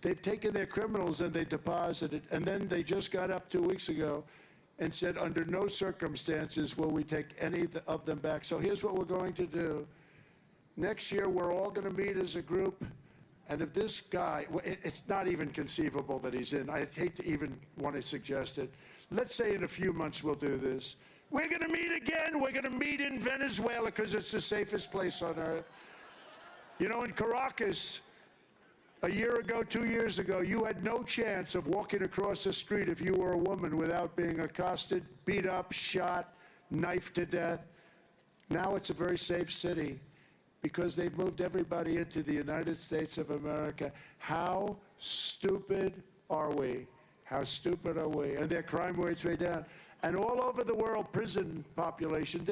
They've taken their criminals and they deposited, and then they just got up 2 weeks ago and said, under no circumstances will we take any of them back. So here's what we're going to do. Next year, we're all going to meet as a group, and if this guy, it's not even conceivable that he's in. I hate to even want to suggest it. Let's say in a few months we'll do this. We're going to meet again. We're going to meet in Venezuela because it's the safest place on earth. You know, in Caracas, a year ago, 2 years ago, you had no chance of walking across the street if you were a woman without being accosted, beat up, shot, knifed to death. Now it's a very safe city because they've moved everybody into the United States of America. How stupid are we? How stupid are we? And their crime rate's way down. And all over the world, prison populations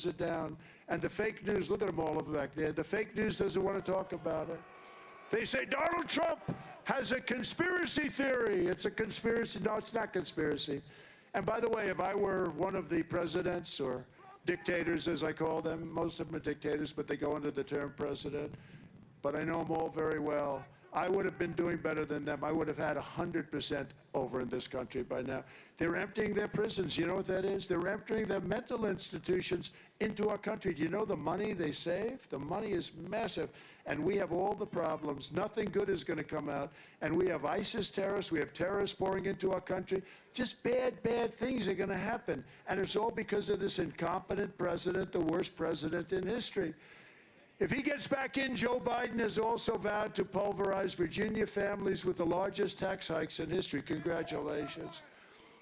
are down. And the fake news, look at them all over back there. The fake news doesn't want to talk about it. They say Donald Trump has a conspiracy theory. It's a conspiracy. No, it's not conspiracy. And by the way, if I were one of the presidents or dictators, as I call them, most of them are dictators, but they go under the term president, but I know them all very well, I would have been doing better than them. I would have had 100% over in this country by now. They're emptying their prisons. You know what that is? They're emptying their mental institutions into our country. Do you know the money they save? The money is massive. And we have all the problems. Nothing good is going to come out. And we have ISIS terrorists. We have terrorists pouring into our country. Just bad, bad things are going to happen. And it's all because of this incompetent president, the worst president in history. If he gets back in, Joe Biden has also vowed to pulverize Virginia families with the largest tax hikes in history. Congratulations.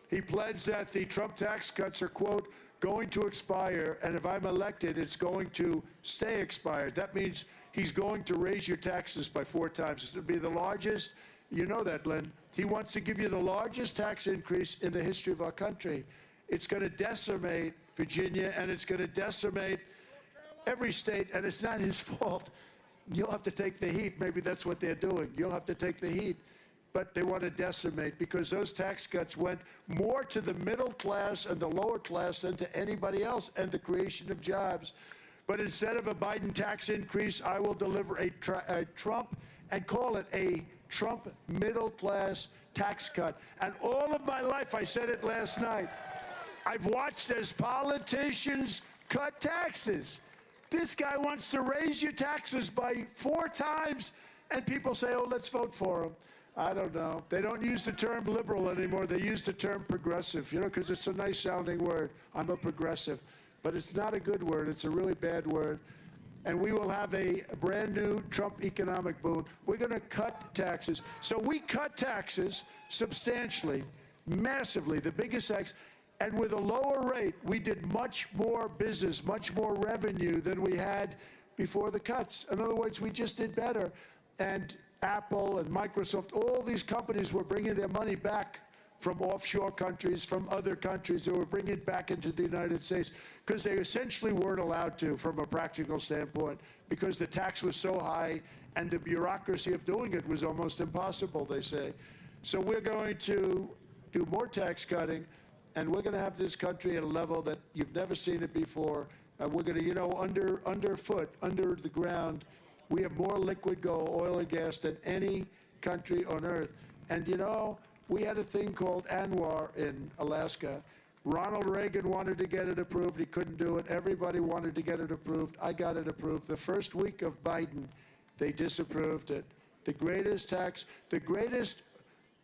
He pledged that the Trump tax cuts are, quote, going to expire, and if I'm elected, it's going to stay expired. That means he's going to raise your taxes by 4 times. It's going to be the largest. You know that, Lynn. He wants to give you the largest tax increase in the history of our country. It's going to decimate Virginia, and it's going to decimate every state, and it's not his fault. You'll have to take the heat. Maybe that's what they're doing. You'll have to take the heat. But they want to decimate because those tax cuts went more to the middle class and the lower class than to anybody else, and the creation of jobs. But instead of a Biden tax increase, I will deliver a Trump, and call it a Trump middle class tax cut. And all of my life, I said it last night, I've watched as politicians cut taxes. This guy wants to raise your taxes by 4 times, and people say, oh, let's vote for him. I don't know. They don't use the term liberal anymore. They use the term progressive, you know, because it's a nice sounding word. I'm a progressive. But it's not a good word. It's a really bad word. And we will have a brand new Trump economic boom. We're going to cut taxes. So we cut taxes substantially, massively, the biggest tax. And with a lower rate, we did much more business, much more revenue than we had before the cuts. In other words, we just did better. And Apple and Microsoft, all these companies were bringing their money back from offshore countries, from other countries. They were bringing it back into the United States because they essentially weren't allowed to from a practical standpoint because the tax was so high and the bureaucracy of doing it was almost impossible, they say. So we're going to do more tax cutting. And we're going to have this country at a level that you've never seen it before. And we're going to, you know, underfoot, under the ground, we have more liquid gold, oil and gas than any country on earth. And, you know, we had a thing called ANWR in Alaska. Ronald Reagan wanted to get it approved. He couldn't do it. Everybody wanted to get it approved. I got it approved. The first week of Biden, they disapproved it. The greatest tax, the greatest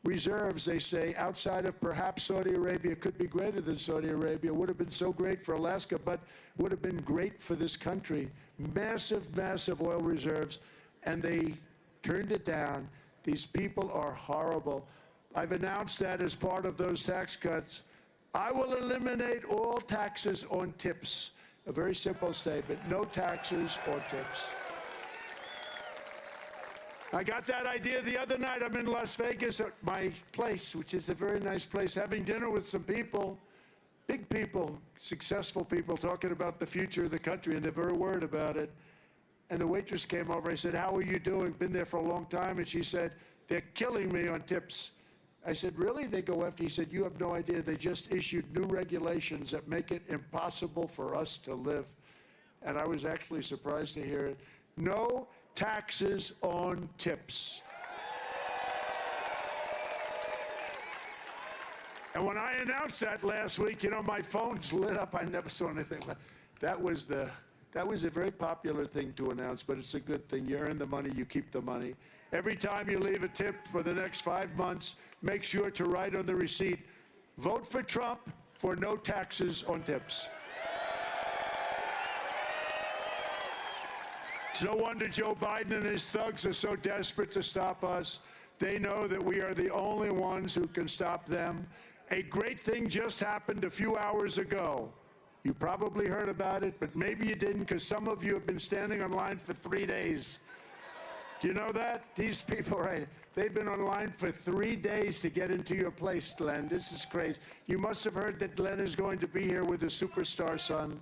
reserves, they say, outside of perhaps Saudi Arabia, could be greater than Saudi Arabia. Would have been so great for Alaska, but would have been great for this country. Massive, massive oil reserves, and they turned it down. These people are horrible. I've announced that as part of those tax cuts, I will eliminate all taxes on tips. A very simple statement, no taxes or tips. I got that idea the other night. I'm in Las Vegas at my place, which is a very nice place, having dinner with some people, big people, successful people, talking about the future of the country, and they're very worried about it. And the waitress came over. I said, how are you doing? Been there for a long time. And she said, they're killing me on tips. I said, really? They go after? He said, you have no idea. They just issued new regulations that make it impossible for us to live. And I was actually surprised to hear it. No taxes on tips. And when I announced that last week, you know, my phone's lit up. I never saw anything like that. That was a very popular thing to announce, but it's a good thing. You earn the money, you keep the money. Every time you leave a tip for the next 5 months, make sure to write on the receipt, vote for Trump for no taxes on tips. It's no wonder Joe Biden and his thugs are so desperate to stop us. They know that we are the only ones who can stop them. A great thing just happened a few hours ago. You probably heard about it, but maybe you didn't, because some of you have been standing in line for 3 days. Do you know that? These people, right, they've been online for 3 days to get into your place, Glenn. This is crazy. You must have heard that Glenn is going to be here with his superstar son.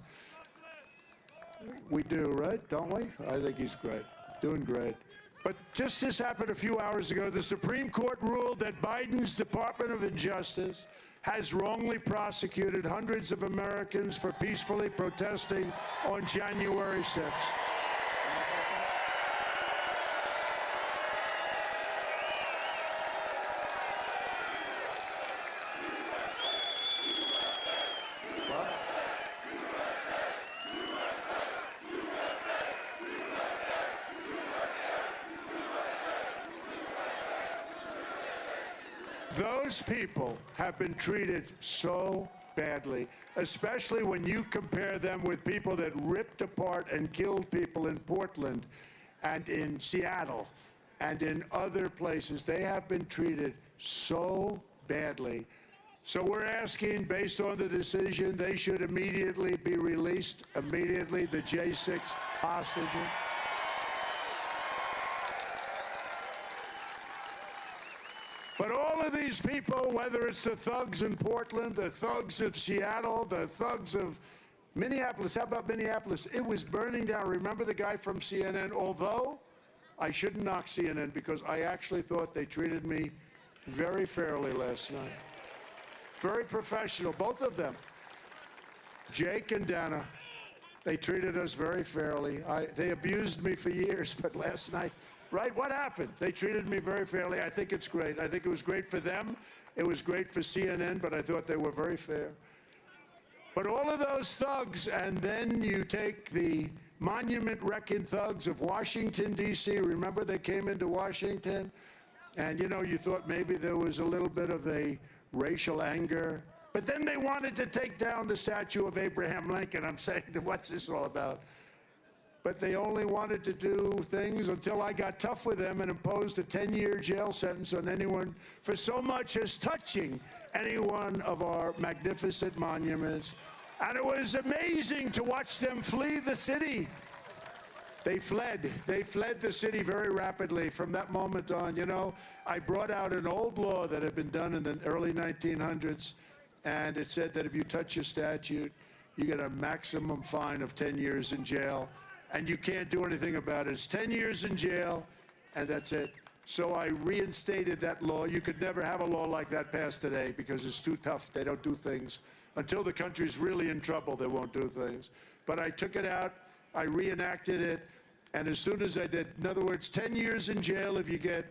We do, right? Don't we? I think he's great. Doing great. But just this happened a few hours ago. The Supreme Court ruled that Biden's Department of Justice has wrongly prosecuted hundreds of Americans for peacefully protesting on January 6th. Those people have been treated so badly, especially when you compare them with people that ripped apart and killed people in Portland and in Seattle and in other places. They have been treated so badly. So we're asking, based on the decision, they should immediately be released, immediately, the J6 hostages. But all of these people, whether it's the thugs in Portland, the thugs of Seattle, the thugs of Minneapolis, how about Minneapolis? It was burning down. Remember the guy from CNN? Although I shouldn't knock CNN, because I actually thought they treated me very fairly last night. Very professional, both of them. Jake and Dana, they treated us very fairly. They abused me for years, but last night, right? What happened? They treated me very fairly. I think it's great. I think it was great for them. It was great for CNN, but I thought they were very fair. But all of those thugs, and then you take the monument-wrecking thugs of Washington, D.C. Remember they came into Washington? And, you know, you thought maybe there was a little bit of a racial anger. But then they wanted to take down the statue of Abraham Lincoln. I'm saying, what's this all about? But they only wanted to do things until I got tough with them and imposed a 10-year jail sentence on anyone for so much as touching any one of our magnificent monuments. And it was amazing to watch them flee the city. They fled the city very rapidly from that moment on. You know, I brought out an old law that had been done in the early 1900s, and it said that if you touch a statue, you get a maximum fine of 10 years in jail. And you can't do anything about it. It's 10 years in jail, and that's it. So I reinstated that law. You could never have a law like that passed today because it's too tough. They don't do things. Until the country's really in trouble, they won't do things. But I took it out, I reenacted it, and as soon as I did, in other words, 10 years in jail if you get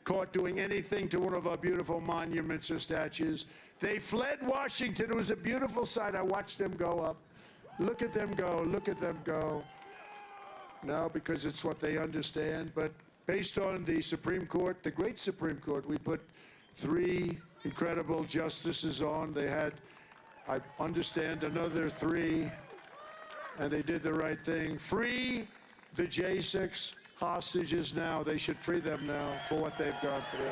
caught doing anything to one of our beautiful monuments or statues. They fled Washington. It was a beautiful sight. I watched them go up. Look at them go. Look at them go. No, because it's what they understand. But based on the Supreme Court, the great Supreme Court, we put 3 incredible justices on. They had, I understand, another 3, and they did the right thing. Free the J6 hostages now. They should free them now for what they've gone through.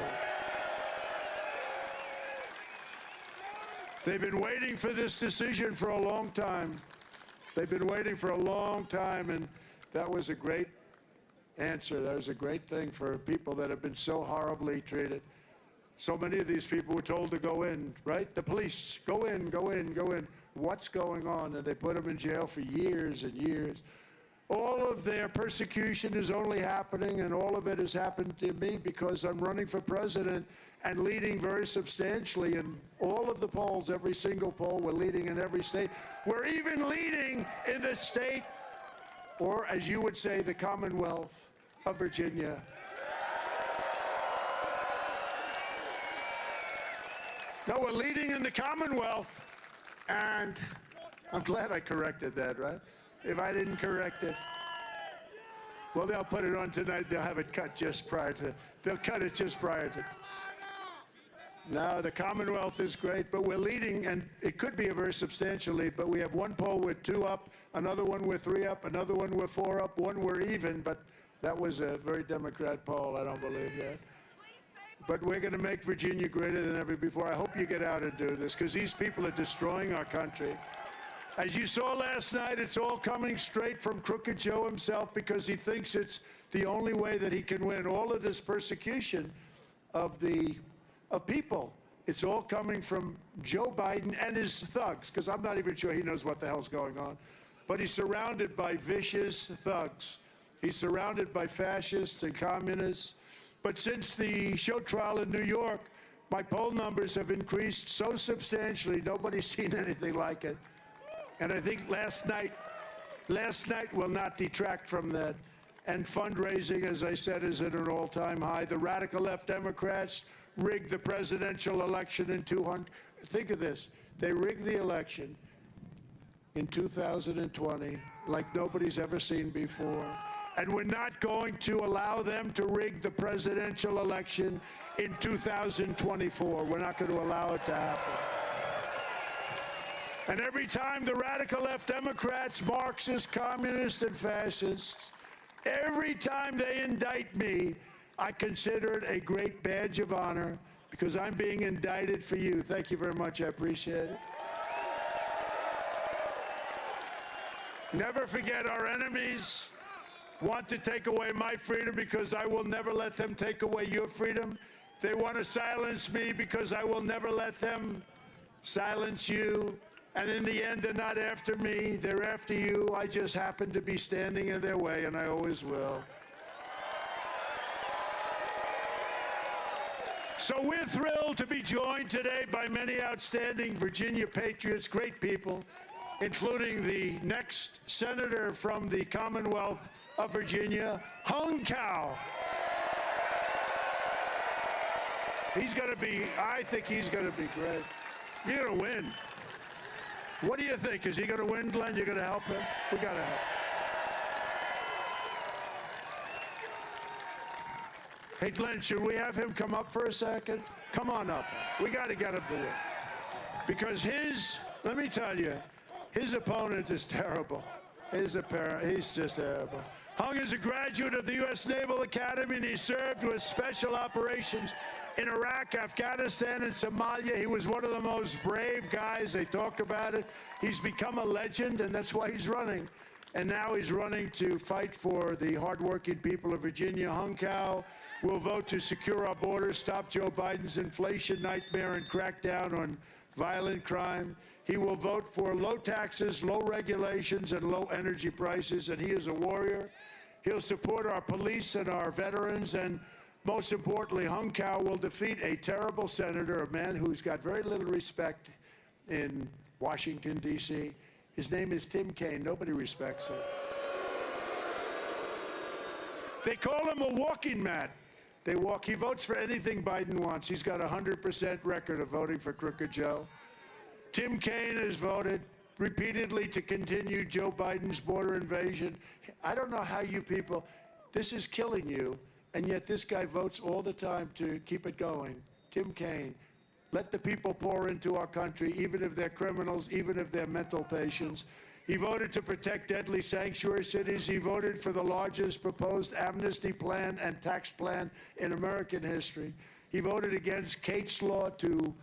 They've been waiting for this decision for a long time. They've been waiting for a long time, and that was a great answer. That was a great thing for people that have been so horribly treated. So many of these people were told to go in, right? The police, go in, go in, go in. What's going on? And they put them in jail for years and years. All of their persecution is only happening, and all of it has happened to me because I'm running for president and leading very substantially in all of the polls, every single poll. We're leading in every state. We're even leading in the state, or as you would say, the Commonwealth of Virginia. No, we're leading in the Commonwealth. And I'm glad I corrected that, right? If I didn't correct it, well, they'll put it on tonight. They'll have it cut just prior to, they'll cut it just prior to. No, the Commonwealth is great, but we're leading, and it could be a very substantial lead, but we have one poll with 2 up, another one with 3 up, another one with 4 up, one we're even, but that was a very Democrat poll. I don't believe that. But we're going to make Virginia greater than ever before. I hope you get out and do this, because these people are destroying our country. As you saw last night, it's all coming straight from Crooked Joe himself, because he thinks it's the only way that he can win. All of this persecution of people, it's all coming from Joe Biden and his thugs, because I'm not even sure he knows what the hell's going on. But he's surrounded by vicious thugs. He's surrounded by fascists and communists. But since the show trial in New York, my poll numbers have increased so substantially, nobody's seen anything like it. And I think last night will not detract from that. And fundraising, as I said, is at an all-time high. The radical left Democrats rigged the presidential election in 200. Think of this. They rigged the election in 2020 like nobody's ever seen before. And we're not going to allow them to rig the presidential election in 2024. We're not going to allow it to happen. And every time the radical left Democrats, Marxists, communists, and fascists, every time they indict me, I consider it a great badge of honor, because I'm being indicted for you. Thank you very much. I appreciate it. Never forget, our enemies want to take away my freedom, because I will never let them take away your freedom. They want to silence me, because I will never let them silence you. And in the end, they're not after me. They're after you. I just happen to be standing in their way, and I always will. So we're thrilled to be joined today by many outstanding Virginia patriots, great people, including the next senator from the Commonwealth of Virginia, Hung Cao. He's going to be, I think he's going to be great. You're going to win. What do you think? Is he going to win, Glenn? You're going to help him? We got to help. Hey, Glenn, should we have him come up for a second? Come on up. We got to get him to win. Because let me tell you, his opponent is terrible. He's just terrible. Hung is a graduate of the U.S. Naval Academy, and he served with special operations in Iraq, Afghanistan, and Somalia. He was one of the most brave guys. They talk about it. He's become a legend, and that's why he's running. And now he's running to fight for the hardworking people of Virginia. Hung Cao will vote to secure our borders, stop Joe Biden's inflation nightmare, and crack down on violent crime. He will vote for low taxes, low regulations, and low energy prices, and he is a warrior. He'll support our police and our veterans, and most importantly, Hung Cao will defeat a terrible senator, a man who's got very little respect in Washington, D.C. His name is Tim Kaine. Nobody respects him. They call him a walking mat. He votes for anything Biden wants. He's got a 100% record of voting for Crooked Joe. Tim Kaine has voted repeatedly to continue Joe Biden's border invasion. I don't know how you people, this is killing you, and yet this guy votes all the time to keep it going. Tim Kaine. Let the people pour into our country, even if they're criminals, even if they're mental patients. He voted to protect deadly sanctuary cities. He voted for the largest proposed amnesty plan and tax plan in American history. He voted against Kate's Law to,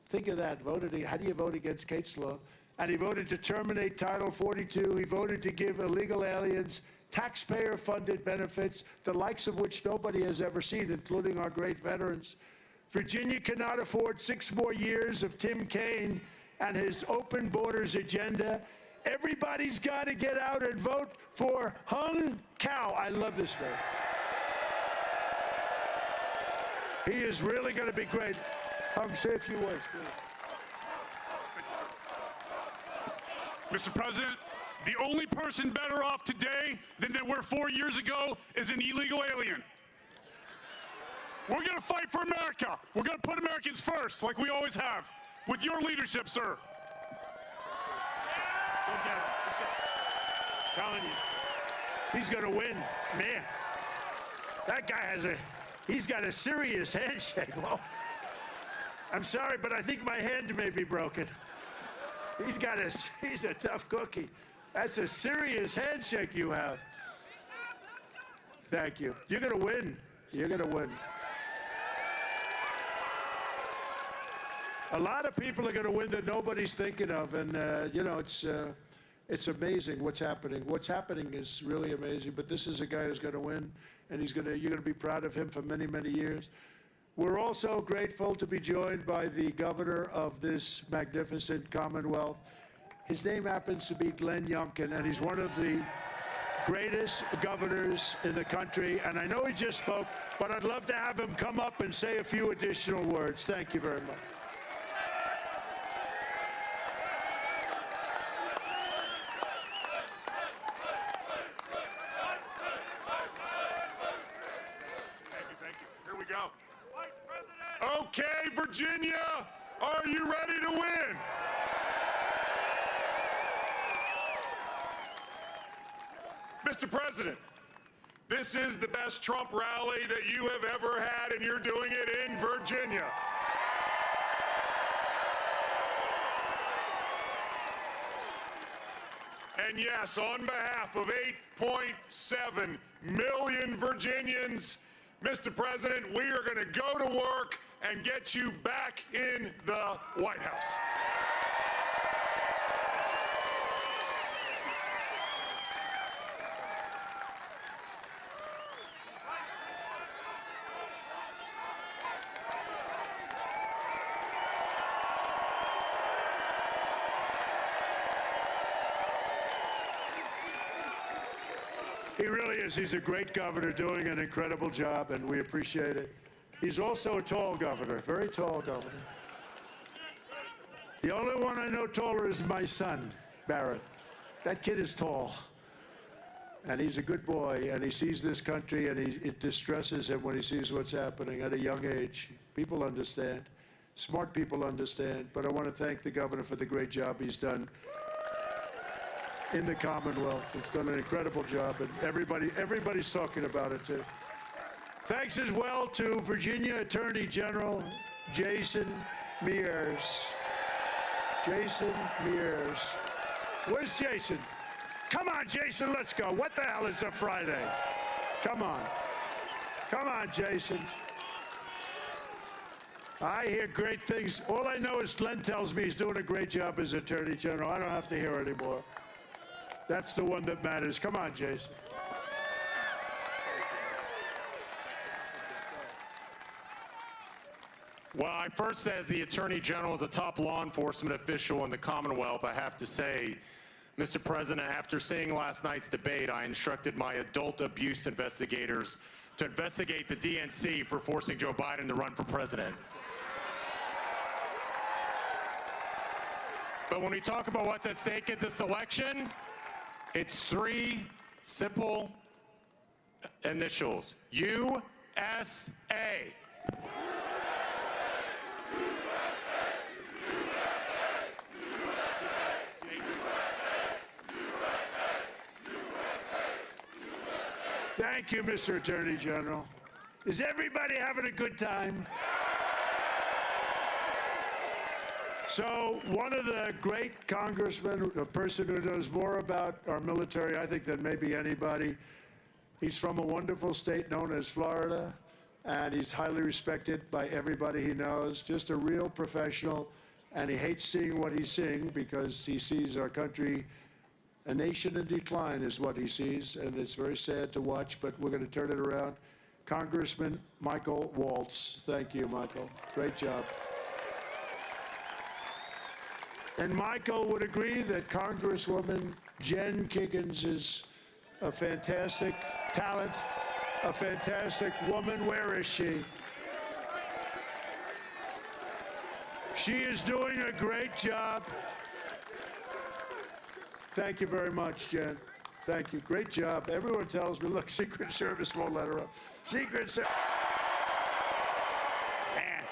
think of that, how do you vote against Kate's Law? And he voted to terminate Title 42. He voted to give illegal aliens taxpayer-funded benefits, the likes of which nobody has ever seen, including our great veterans. Virginia cannot afford 6 more years of Tim Kaine and his open borders agenda. Everybody's got to get out and vote for Hung Cao. I love this man. He is really going to be great. Hung, say a few words, please. Mr. President, the only person better off today than they were 4 years ago is an illegal alien. We're going to fight for America. We're going to put Americans first, like we always have. with your leadership, sir. Go get him. Listen, telling you, he's going to win. Man, that guy he's got a serious handshake. Well, I'm sorry, but I think my hand may be broken. He's a tough cookie. That's a serious handshake you have. Thank you. You're going to win. You're going to win. A lot of people are going to win that nobody's thinking of, and you know, it's amazing what's happening. What's happening is really amazing. But this is a guy who's going to win, and you're going to be proud of him for many, many years. We're also grateful to be joined by the governor of this magnificent Commonwealth. His name happens to be Glenn Youngkin, and he's one of the greatest governors in the country. And I know he just spoke, but I'd love to have him come up and say a few additional words. Thank you very much. Thank you. Here we go. Okay, Virginia, are you ready to win? Mr. President, this is the best Trump rally that you have ever had, and you're doing it in Virginia. And yes, on behalf of 8.7 million Virginians, Mr. President, we are going to go to work and get you back in the White House. He really is. He's a great governor doing an incredible job, and we appreciate it. He's also a tall governor, very tall governor. The only one I know taller is my son, Barrett. That kid is tall. And he's a good boy, and he sees this country, and it distresses him when he sees what's happening at a young age. People understand. Smart people understand. But I want to thank the governor for the great job he's done in the Commonwealth. He's done an incredible job, and everybody's talking about it, too. Thanks as well to Virginia Attorney General Jason Mears. Jason Mears. Where's Jason? Come on, Jason, let's go. What the hell is a Friday? Come on. Come on, Jason. I hear great things. All I know is Glenn tells me he's doing a great job as Attorney General. I don't have to hear anymore. That's the one that matters. Come on, Jason. Well, I first, as the Attorney General, as a top law enforcement official in the Commonwealth, I have to say, Mr. President, after seeing last night's debate, I instructed my adult abuse investigators to investigate the DNC for forcing Joe Biden to run for president. But when we talk about what's at stake at this election, it's three simple initials: USA. Thank you, Mr. Attorney General. Is everybody having a good time? So one of the great congressmen, a person who knows more about our military, I think, than maybe anybody, he's from a wonderful state known as Florida, and he's highly respected by everybody he knows, just a real professional, and he hates seeing what he's seeing because he sees our country, a nation in decline is what he sees, and it's very sad to watch, but we're going to turn it around. Congressman Michael Waltz. Thank you, Michael. Great job. And Michael would agree that Congresswoman Jen Kiggins is a fantastic talent, a fantastic woman. Where is she? She is doing a great job. Thank you very much, Jen. Thank you. Great job. Everyone tells me, look, Secret Service won't let her up. Secret Service. Man,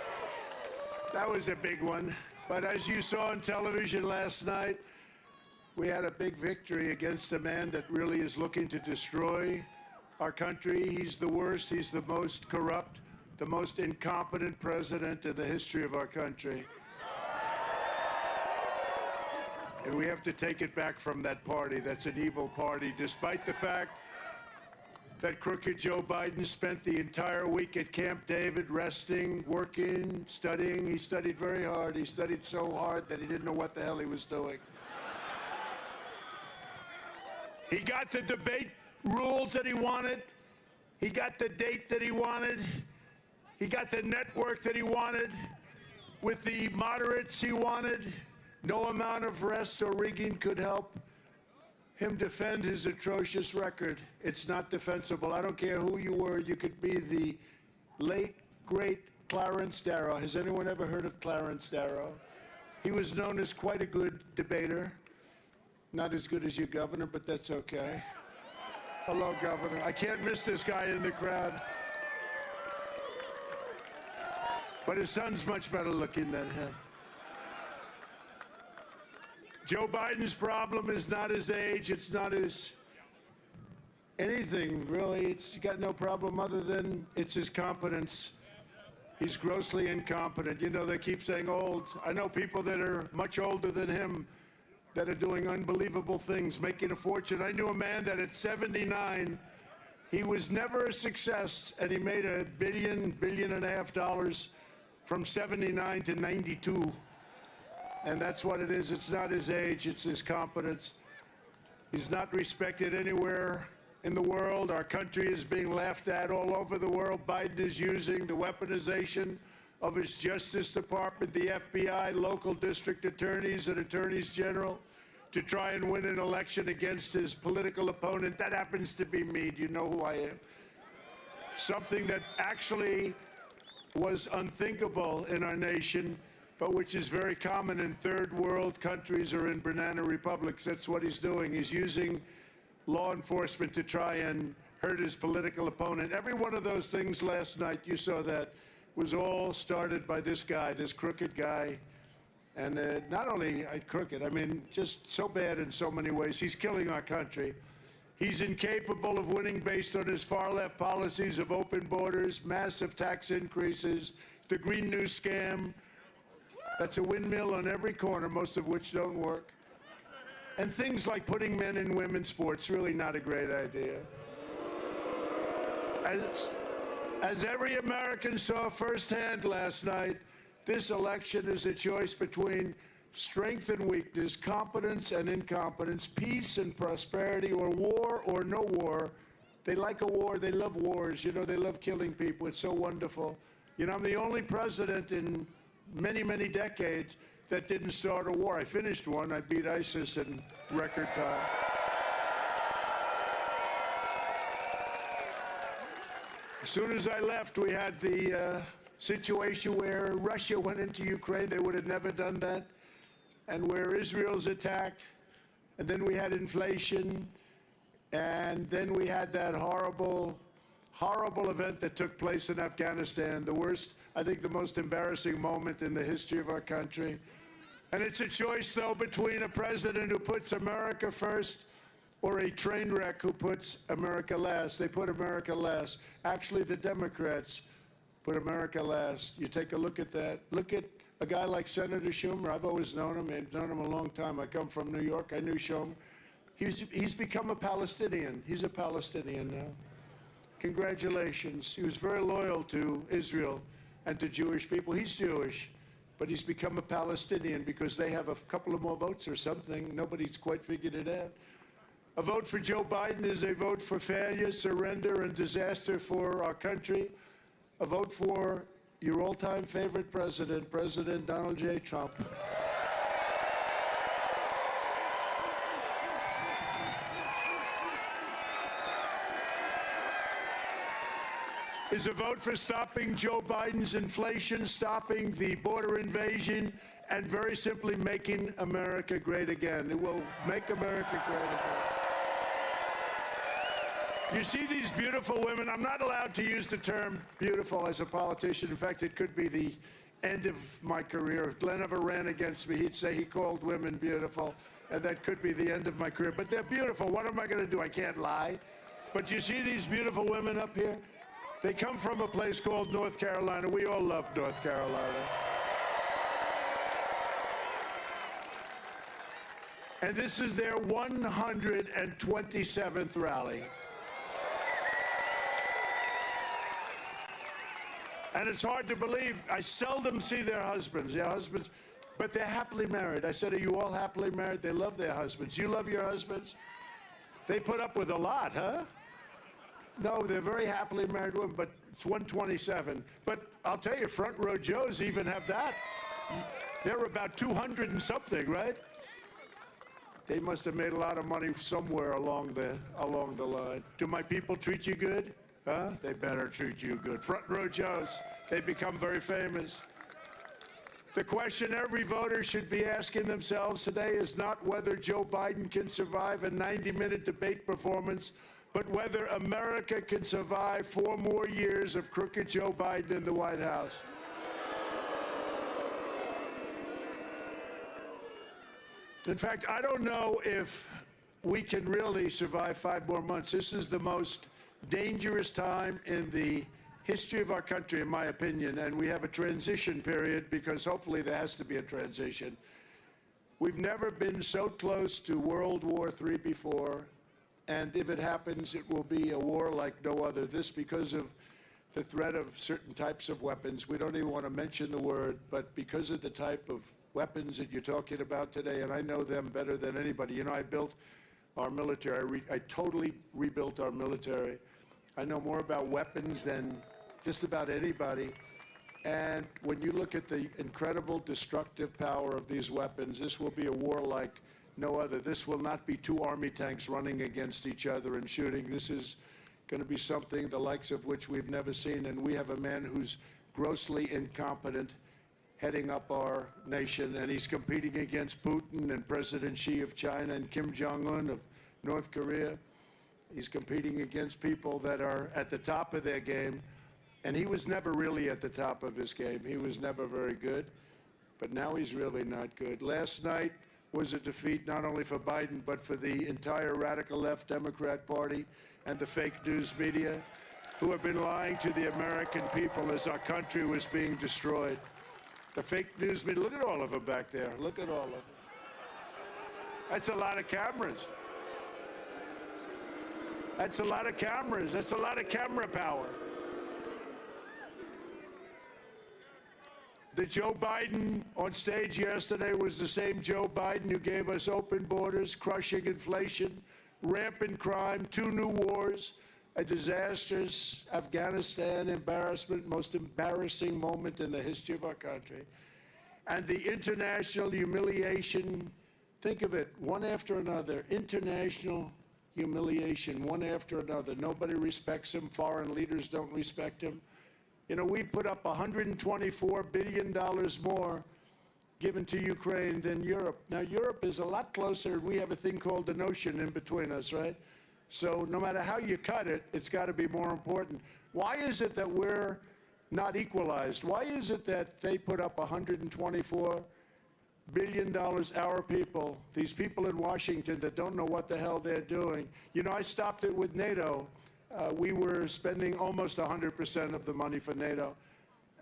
that was a big one. But as you saw on television last night, we had a big victory against a man that really is looking to destroy our country. He's the worst, he's the most corrupt, the most incompetent president in the history of our country. And we have to take it back from that party. That's an evil party, despite the fact that crooked Joe Biden spent the entire week at Camp David resting, working, studying. He studied very hard. He studied so hard that he didn't know what the hell he was doing. He got the debate rules that he wanted. He got the date that he wanted. He got the network that he wanted with the moderates he wanted. No amount of rest or rigging could help him defend his atrocious record. It's not defensible. I don't care who you were. You could be the late, great Clarence Darrow. Has anyone ever heard of Clarence Darrow? He was known as quite a good debater. Not as good as your governor, but that's okay. Hello, Governor. I can't miss this guy in the crowd. But his son's much better looking than him. Joe Biden's problem is not his age, it's not his anything, really. It's got no problem other than it's his competence. He's grossly incompetent. You know, they keep saying old. I know people that are much older than him that are doing unbelievable things, making a fortune. I knew a man that at 79, he was never a success, and he made $1 billion, $1.5 billion from 79 to 92. And that's what it is. It's not his age, it's his competence. He's not respected anywhere in the world. Our country is being laughed at all over the world. Biden is using the weaponization of his Justice Department, the FBI, local district attorneys and attorneys general to try and win an election against his political opponent. That happens to be me. Do you know who I am? Something that actually was unthinkable in our nation, but which is very common in third world countries or in banana republics. That's what he's doing. He's using law enforcement to try and hurt his political opponent. Every one of those things last night, you saw that, was all started by this guy, this crooked guy. And not only crooked, I mean, just so bad in so many ways. He's killing our country. He's incapable of winning based on his far-left policies of open borders, massive tax increases, the Green New Scam. That's a windmill on every corner, most of which don't work. And things like putting men in women's sports, really not a great idea. As every American saw firsthand last night, this election is a choice between strength and weakness, competence and incompetence, peace and prosperity, or war or no war. They like a war. They love wars. You know, they love killing people. It's so wonderful. You know, I'm the only president in many, many decades that didn't start a war. I finished one. I beat ISIS in record time. As soon as I left, we had the situation where Russia went into Ukraine. They would have never done that. And where Israel's attacked. And then we had inflation. And then we had that horrible, horrible event that took place in Afghanistan. The worst, I think the most embarrassing moment in the history of our country. And it's a choice, though, between a president who puts America first or a train wreck who puts America last. They put America last. Actually, the Democrats put America last. You take a look at that. Look at a guy like Senator Schumer. I've always known him. I've known him a long time. I come from New York. I knew Schumer. He's become a Palestinian. He's a Palestinian now. Congratulations. He was very loyal to Israel and to Jewish people. He's Jewish, but he's become a Palestinian because they have a couple of more votes or something. Nobody's quite figured it out. A vote for Joe Biden is a vote for failure, surrender, and disaster for our country. A vote for your all-time favorite president, President Donald J. Trump. Is a vote for stopping Joe Biden's inflation, stopping the border invasion, and very simply making America great again. It will make America great again. You see these beautiful women. I'm not allowed to use the term beautiful as a politician. In fact, it could be the end of my career. If Glenn ever ran against me, he'd say he called women beautiful, and that could be the end of my career. But they're beautiful. What am I going to do? I can't lie. But you see these beautiful women up here? They come from a place called North Carolina. We all love North Carolina. And this is their 127th rally. And it's hard to believe. I seldom see their husbands, but they're happily married. I said, are you all happily married? They love their husbands. You love your husbands? They put up with a lot, huh? No, they're very happily married women, but it's 127. But I'll tell you, front row Joes even have that. They're about 200 and something, right? They must have made a lot of money somewhere along the line. Do my people treat you good? Huh? They better treat you good. Front row Joes, they become very famous. The question every voter should be asking themselves today is not whether Joe Biden can survive a 90-minute debate performance, but whether America can survive 4 more years of crooked Joe Biden in the White House. In fact, I don't know if we can really survive 5 more months. This is the most dangerous time in the history of our country, in my opinion, and we have a transition period because hopefully there has to be a transition. We've never been so close to World War III before, and if it happens, it will be a war like no other. This because of the threat of certain types of weapons. We don't even want to mention the word, but because of the type of weapons that you're talking about today, and I know them better than anybody. You know, I built our military. I totally rebuilt our military. I know more about weapons than just about anybody. And when you look at the incredible destructive power of these weapons, this will be a war like no other. This will not be 2 army tanks running against each other and shooting. This is going to be something the likes of which we've never seen. And we have a man who's grossly incompetent heading up our nation, and he's competing against Putin and President Xi of China and Kim Jong-un of North Korea. He's competing against people that are at the top of their game, and he was never really at the top of his game. He was never very good, but now he's really not good. Last night was a defeat not only for Biden, but for the entire radical left Democrat Party and the fake news media who have been lying to the American people as our country was being destroyed. The fake news media, look at all of them back there. Look at all of them. That's a lot of cameras. That's a lot of cameras. That's a lot of camera power. The Joe Biden on stage yesterday was the same Joe Biden who gave us open borders, crushing inflation, rampant crime, 2 new wars, a disastrous Afghanistan embarrassment, most embarrassing moment in the history of our country, and the international humiliation. Think of it, one after another, international humiliation, one after another. Nobody respects him. Foreign leaders don't respect him. You know, we put up $124 billion more given to Ukraine than Europe. Now, Europe is a lot closer. We have a thing called an ocean in between us, right? So no matter how you cut it, it's got to be more important. Why is it that we're not equalized? Why is it that they put up $124 billion, our people, these people in Washington that don't know what the hell they're doing? You know, I stopped it with NATO. We were spending almost 100% of the money for NATO.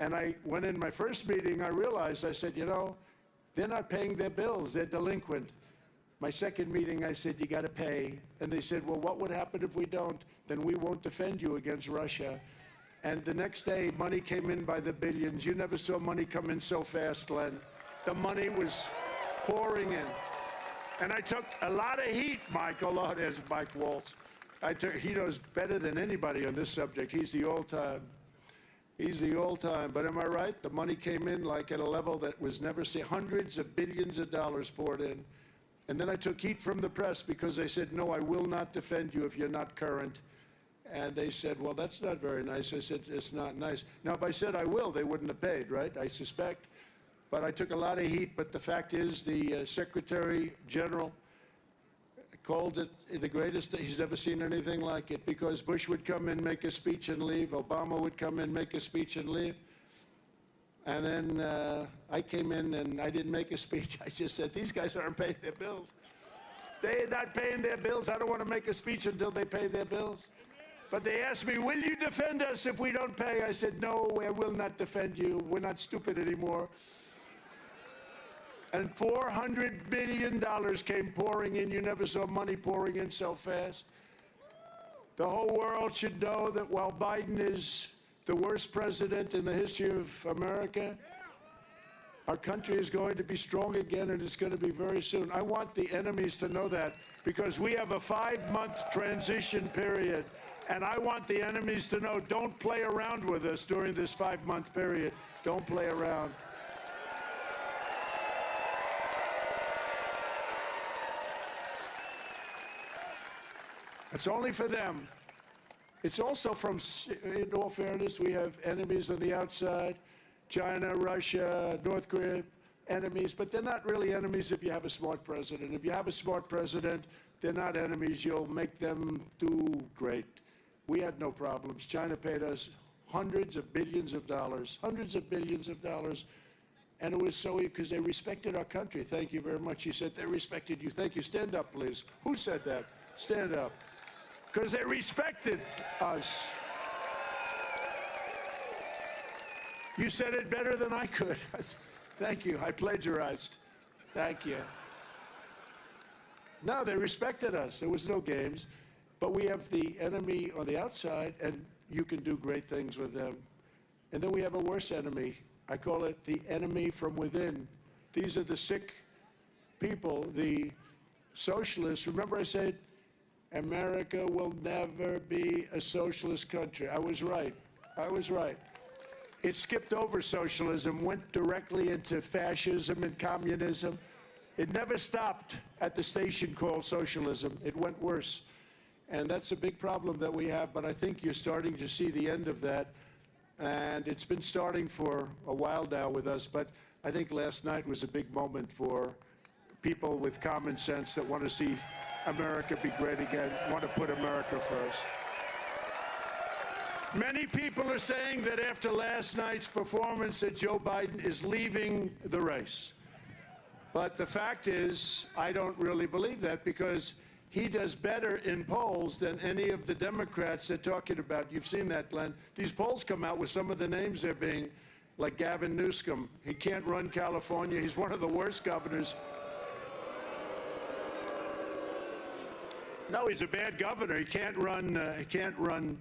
And I went in my first meeting, I realized, I said, you know, they're not paying their bills, they're delinquent. My second meeting, I said, you got to pay. And they said, well, what would happen if we don't? Then we won't defend you against Russia. And the next day, money came in by the billions. You never saw money come in so fast, Glenn. The money was pouring in. And I took a lot of heat, Michael. Oh, there's Mike Waltz. He knows better than anybody on this subject. He's the all-time. He's the all-time. But am I right? The money came in like at a level that was never seen. Hundreds of billions of dollars poured in. And then I took heat from the press because they said, no, I will not defend you if you're not current. And they said, well, that's not very nice. I said, it's not nice. Now, if I said I will, they wouldn't have paid, right? I suspect. But I took a lot of heat. But the fact is, the Secretary General called it the greatest. He's never seen anything like it, because Bush would come in, make a speech and leave. Obama would come in, make a speech and leave. And then I came in and I didn't make a speech. I just said, these guys aren't paying their bills. They're not paying their bills. I don't want to make a speech until they pay their bills. But they asked me, will you defend us if we don't pay? I said, no, I will not defend you. We're not stupid anymore. And $400 billion came pouring in. You never saw money pouring in so fast. The whole world should know that while Biden is the worst president in the history of America, our country is going to be strong again, and it's going to be very soon. I want the enemies to know that, because we have a 5-month transition period, and I want the enemies to know, don't play around with us during this 5-month period. Don't play around. It's only for them. It's also from, in all fairness, we have enemies on the outside. China, Russia, North Korea, enemies, but they're not really enemies if you have a smart president. If you have a smart president, they're not enemies. You'll make them do great. We had no problems. China paid us hundreds of billions of dollars, and it was so because they respected our country. Thank you very much. He said they respected you. Thank you. Stand up, please. Who said that? Stand up. Because they respected us. You said it better than I could. Thank you. I plagiarized. Thank you. No, they respected us. There was no games. But we have the enemy on the outside, and you can do great things with them. And then we have a worse enemy. I call it the enemy from within. These are the sick people, the socialists. Remember I said, America will never be a socialist country. I was right. I was right. It skipped over socialism, went directly into fascism and communism. It never stopped at the station called socialism. It went worse. And that's a big problem that we have, but I think you're starting to see the end of that. And it's been starting for a while now with us, but I think last night was a big moment for people with common sense that want to see America be great again, want to put America first. Many people are saying that after last night's performance that Joe Biden is leaving the race. But the fact is, I don't really believe that, because he does better in polls than any of the Democrats they're talking about. You've seen that, Glenn. These polls come out with some of the names they're being, like Gavin Newsom. He can't run California. He's one of the worst governors. No, he's a bad governor. He can't run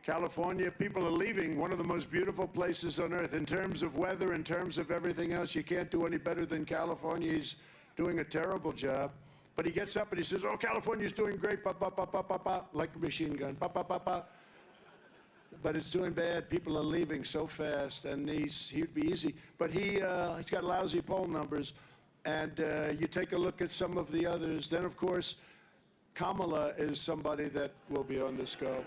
California. People are leaving one of the most beautiful places on earth. In terms of weather, in terms of everything else, you can't do any better than California. He's doing a terrible job. But he gets up and he says, oh, California's doing great, pa, pa, pa, pa, pa, pa, like a machine gun, pa, pa, pa, pa. But it's doing bad. People are leaving so fast, and he'd be easy. But he's got lousy poll numbers. And you take a look at some of the others. Then, of course, Kamala is somebody that will be on the scope.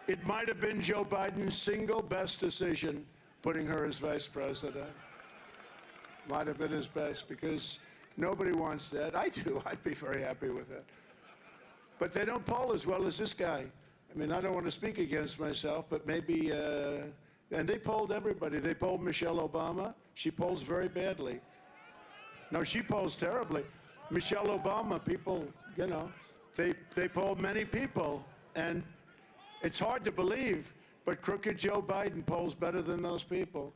It might have been Joe Biden's single best decision, putting her as vice president. Might have been his best, because nobody wants that. I do. I'd be very happy with that. But they don't poll as well as this guy. I mean, I don't want to speak against myself, but maybe, and they polled everybody. They polled Michelle Obama. She polls very badly. No, she polls terribly. Michelle Obama, people, you know, they polled many people, and it's hard to believe, but crooked Joe Biden polls better than those people.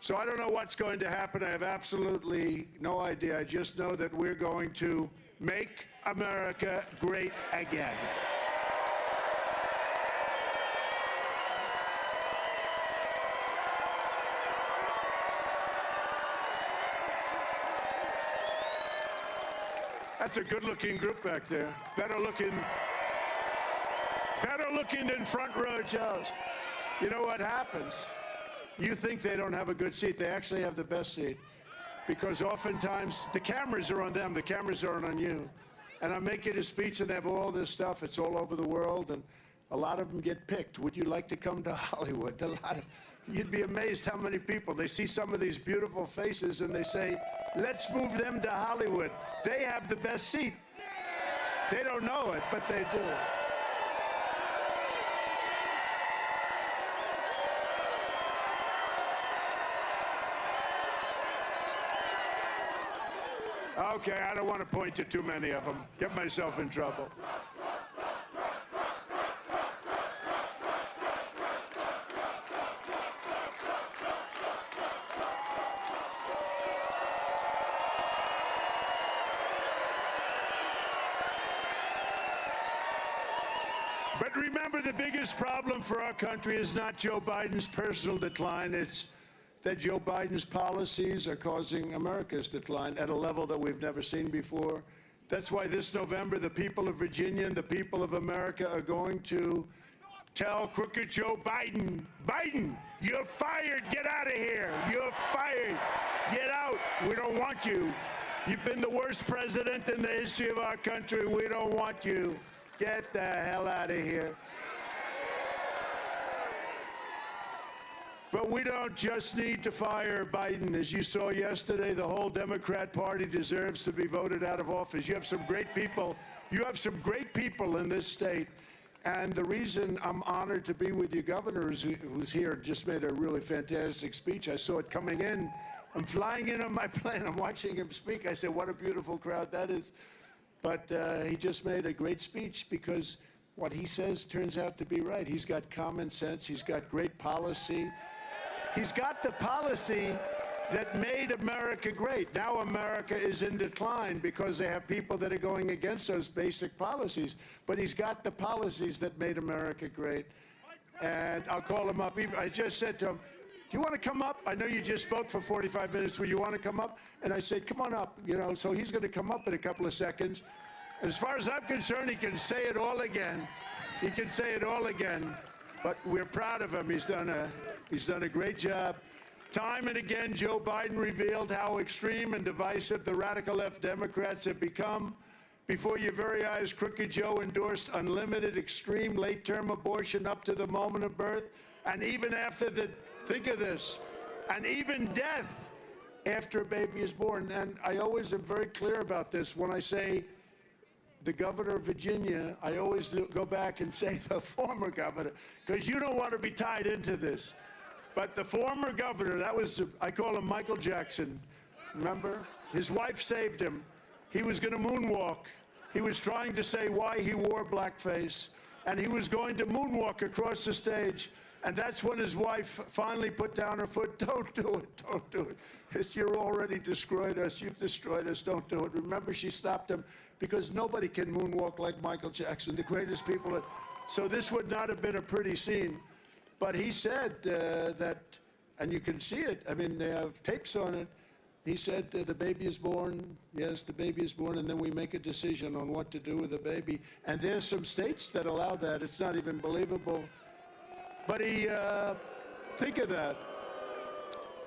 So I don't know what's going to happen. I have absolutely no idea. I just know that we're going to make America great again. That's a good-looking group back there. Better looking than front row Joes. You know what happens? You think they don't have a good seat. They actually have the best seat, because oftentimes the cameras are on them. The cameras aren't on you. And I'm making a speech, and they have all this stuff. It's all over the world, and a lot of them get picked. Would you like to come to Hollywood? You'd be amazed how many people, they see some of these beautiful faces, and they say, let's move them to Hollywood. They have the best seat. They don't know it, but they do. Okay, I don't want to point to too many of them. Get myself in trouble. But remember, the biggest problem for our country is not Joe Biden's personal decline. It's that Joe Biden's policies are causing America's decline at a level that we've never seen before. That's why this November, the people of Virginia and the people of America are going to tell crooked Joe Biden, Biden, you're fired. Get out of here. You're fired. Get out. We don't want you. You've been the worst president in the history of our country. We don't want you. Get the hell out of here. But we don't just need to fire Biden. As you saw yesterday, the whole Democrat Party deserves to be voted out of office. You have some great people. You have some great people in this state. And the reason I'm honored to be with you, Governor, who's here, just made a really fantastic speech. I saw it coming in. I'm flying in on my plane. I'm watching him speak. I said, what a beautiful crowd that is. But he just made a great speech because what he says turns out to be right. He's got common sense. He's got great policy. He's got the policy that made America great. Now America is in decline because they have people that are going against those basic policies. But he's got the policies that made America great. And I'll call him up. I just said to him, do you want to come up? I know you just spoke for 45 minutes. Will you want to come up? And I said, come on up. You know, so he's going to come up in a couple of seconds. And as far as I'm concerned, he can say it all again. He can say it all again. But we're proud of him. He's done a great job. Time and again, Joe Biden revealed how extreme and divisive the radical left Democrats have become. Before your very eyes, Crooked Joe endorsed unlimited, extreme late-term abortion up to the moment of birth, and even after the, think of this, and even death after a baby is born. And I always am very clear about this. When I say the governor of Virginia, I always go back and say the former governor, because you don't want to be tied into this. But the former governor, that was, I call him Michael Jackson. Remember? His wife saved him. He was going to moonwalk. He was trying to say why he wore blackface. And he was going to moonwalk across the stage. And that's when his wife finally put down her foot. Don't do it. Don't do it. You're already destroyed us. You've destroyed us. Don't do it. Remember, she stopped him because nobody can moonwalk like Michael Jackson, the greatest people. So this would not have been a pretty scene. But he said that, and you can see it. I mean, they have tapes on it. He said the baby is born. Yes, the baby is born, and then we make a decision on what to do with the baby. And there's some states that allow that. It's not even believable. But think of that.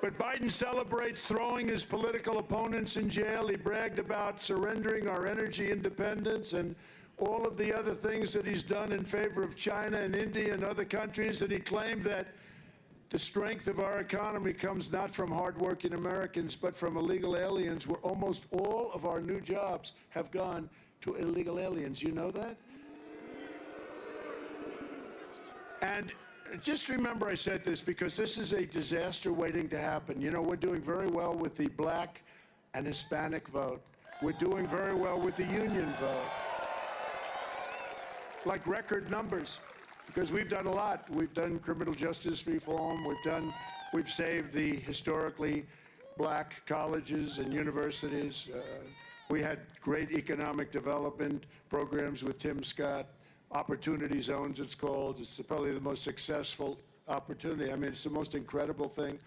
But Biden celebrates throwing his political opponents in jail. He bragged about surrendering our energy independence and all of the other things that he's done in favor of China and India and other countries. And he claimed that the strength of our economy comes not from hardworking Americans, but from illegal aliens, where almost all of our new jobs have gone to illegal aliens. You know that? And just remember I said this because this is a disaster waiting to happen. You know, we're doing very well with the black and Hispanic vote. We're doing very well with the union vote. Like record numbers, because we've done a lot. We've done criminal justice reform. We've saved the historically black colleges and universities. We had great economic development programs with Tim Scott. Opportunity zones, it's called. It's probably the most successful opportunity. I mean, it's the most incredible thing.